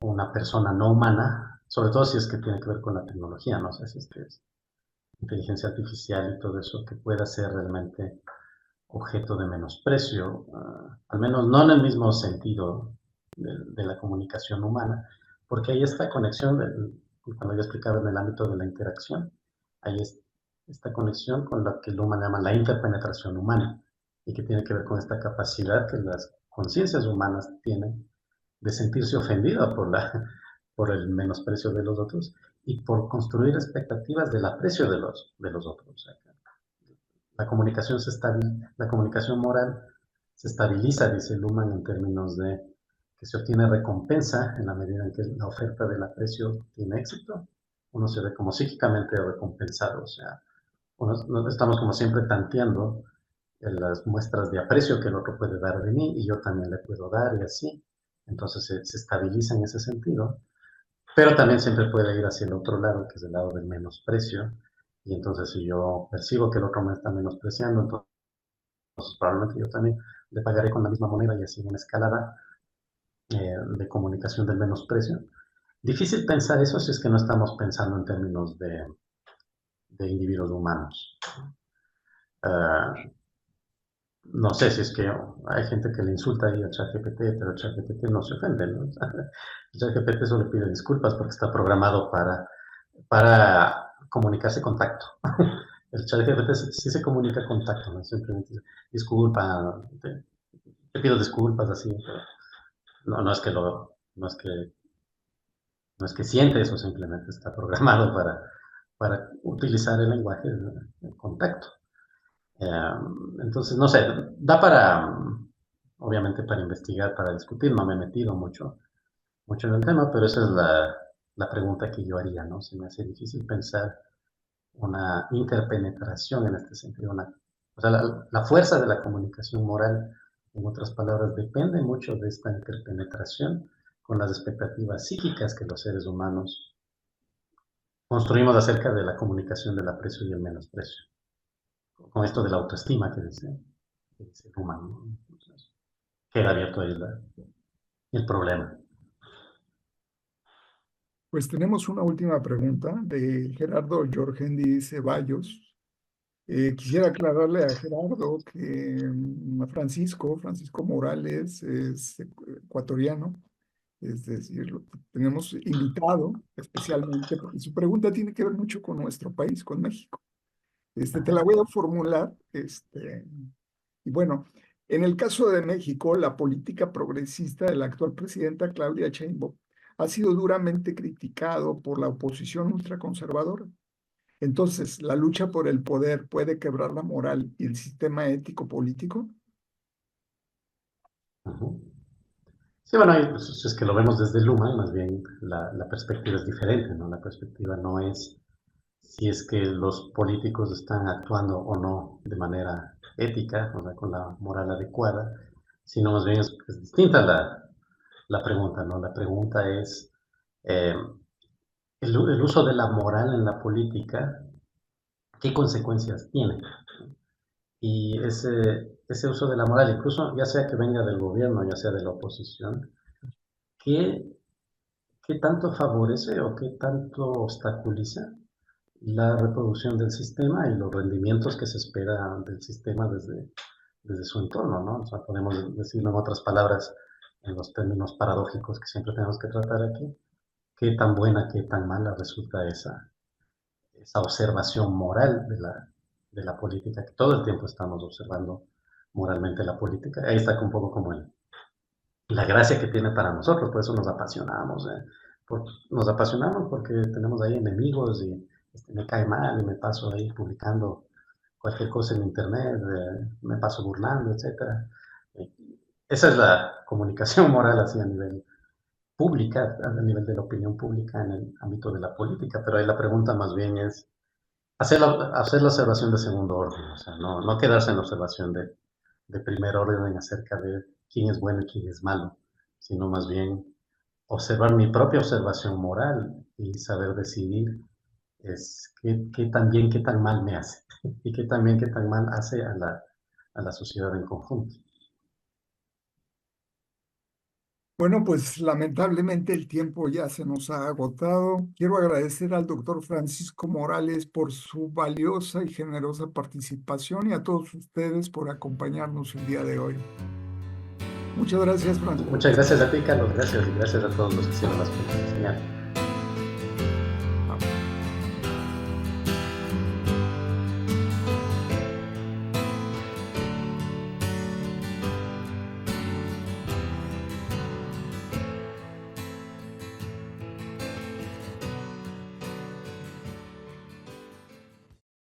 una persona no humana, sobre todo si es que tiene que ver con la tecnología, no sé si es que es inteligencia artificial y todo eso, que pueda ser realmente objeto de menosprecio, al menos no en el mismo sentido de la comunicación humana, porque hay esta conexión, cuando yo explicaba en el ámbito de la interacción, hay esta conexión con lo que Luhmann llama la interpenetración humana, y que tiene que ver con esta capacidad que las conciencias humanas tienen de sentirse ofendida por el menosprecio de los otros y por construir expectativas del aprecio de los otros. O sea, la comunicación moral se estabiliza, dice Luhmann, en términos de que se obtiene recompensa en la medida en que la oferta del aprecio tiene éxito. Uno se ve como psíquicamente recompensado, o sea, estamos como siempre tanteando las muestras de aprecio que el otro puede dar de mí y yo también le puedo dar y así. Entonces se estabiliza en ese sentido, pero también siempre puede ir hacia el otro lado, que es el lado del menosprecio. Y entonces si yo percibo que el otro me está menospreciando, entonces probablemente yo también le pagaré con la misma moneda y así en una escalada de comunicación del menosprecio. Difícil pensar eso si es que no estamos pensando en términos de individuos humanos. No sé si es que hay gente que le insulta ahí a ChatGPT, pero ChatGPT no se ofende, ¿no? ChatGPT solo pide disculpas porque está programado para comunicarse con tacto. El ChatGPT sí se comunica con tacto, ¿no? Simplemente disculpa, te pido disculpas así, pero no es que no es que siente eso, simplemente está programado para utilizar el lenguaje de contacto. Entonces, no sé, da para, obviamente, para investigar, para discutir. No me he metido mucho en el tema, pero esa es la pregunta que yo haría, ¿no? Se me hace difícil pensar una interpenetración en este sentido. O sea, la fuerza de la comunicación moral, en otras palabras, depende mucho de esta interpenetración con las expectativas psíquicas que los seres humanos construimos acerca de la comunicación del aprecio y el menosprecio. Con esto de la autoestima que dice Human, ¿no? Entonces, queda abierto ahí el problema. Pues tenemos una última pregunta de Gerardo Jorgendi Ceballos. Quisiera aclararle a Gerardo que Francisco Morales es ecuatoriano, es decir, lo tenemos invitado especialmente porque su pregunta tiene que ver mucho con nuestro país, con México. Te la voy a formular, y bueno, en el caso de México, la política progresista de la actual presidenta Claudia Sheinbaum ha sido duramente criticado por la oposición ultraconservadora. Entonces, ¿la lucha por el poder puede quebrar la moral y el sistema ético político? Sí, bueno, pues, si es que lo vemos desde Luma, más bien la perspectiva es diferente, ¿no? La perspectiva no es si es que los políticos están actuando o no de manera ética, o sea, con la moral adecuada, sino más bien es distinta la pregunta, ¿no? La pregunta es eh, el uso de la moral en la política, ¿qué consecuencias tiene? Y ese uso de la moral, incluso ya sea que venga del gobierno, ya sea de la oposición, ¿qué, qué tanto favorece o qué tanto obstaculiza la reproducción del sistema y los rendimientos que se espera del sistema desde su entorno, ¿no? O sea, podemos decirlo en otras palabras, en los términos paradójicos que siempre tenemos que tratar aquí, qué tan buena, qué tan mala resulta esa observación moral de la política, que todo el tiempo estamos observando moralmente la política. Ahí está un poco como la gracia que tiene para nosotros, por eso nos apasionamos. Nos apasionamos porque tenemos ahí enemigos y me cae mal y me paso ahí publicando cualquier cosa en internet, me paso burlando, etcétera. Eh, Esa es la comunicación moral así a nivel pública, a nivel de la opinión pública en el ámbito de la política, pero ahí la pregunta más bien es hacer la observación de segundo orden, o sea, no quedarse en la observación de primer orden acerca de quién es bueno y quién es malo, sino más bien observar mi propia observación moral y saber decidir es qué tan bien, qué tan mal me hace y qué tan bien, qué tan mal hace a la sociedad en conjunto. Bueno, pues lamentablemente el tiempo ya se nos ha agotado. Quiero agradecer al doctor Francisco Morales por su valiosa y generosa participación y a todos ustedes por acompañarnos el día de hoy. Muchas gracias, Franco. Muchas gracias a ti, Carlos, gracias y gracias a todos los que hicieron las preguntas. Genial.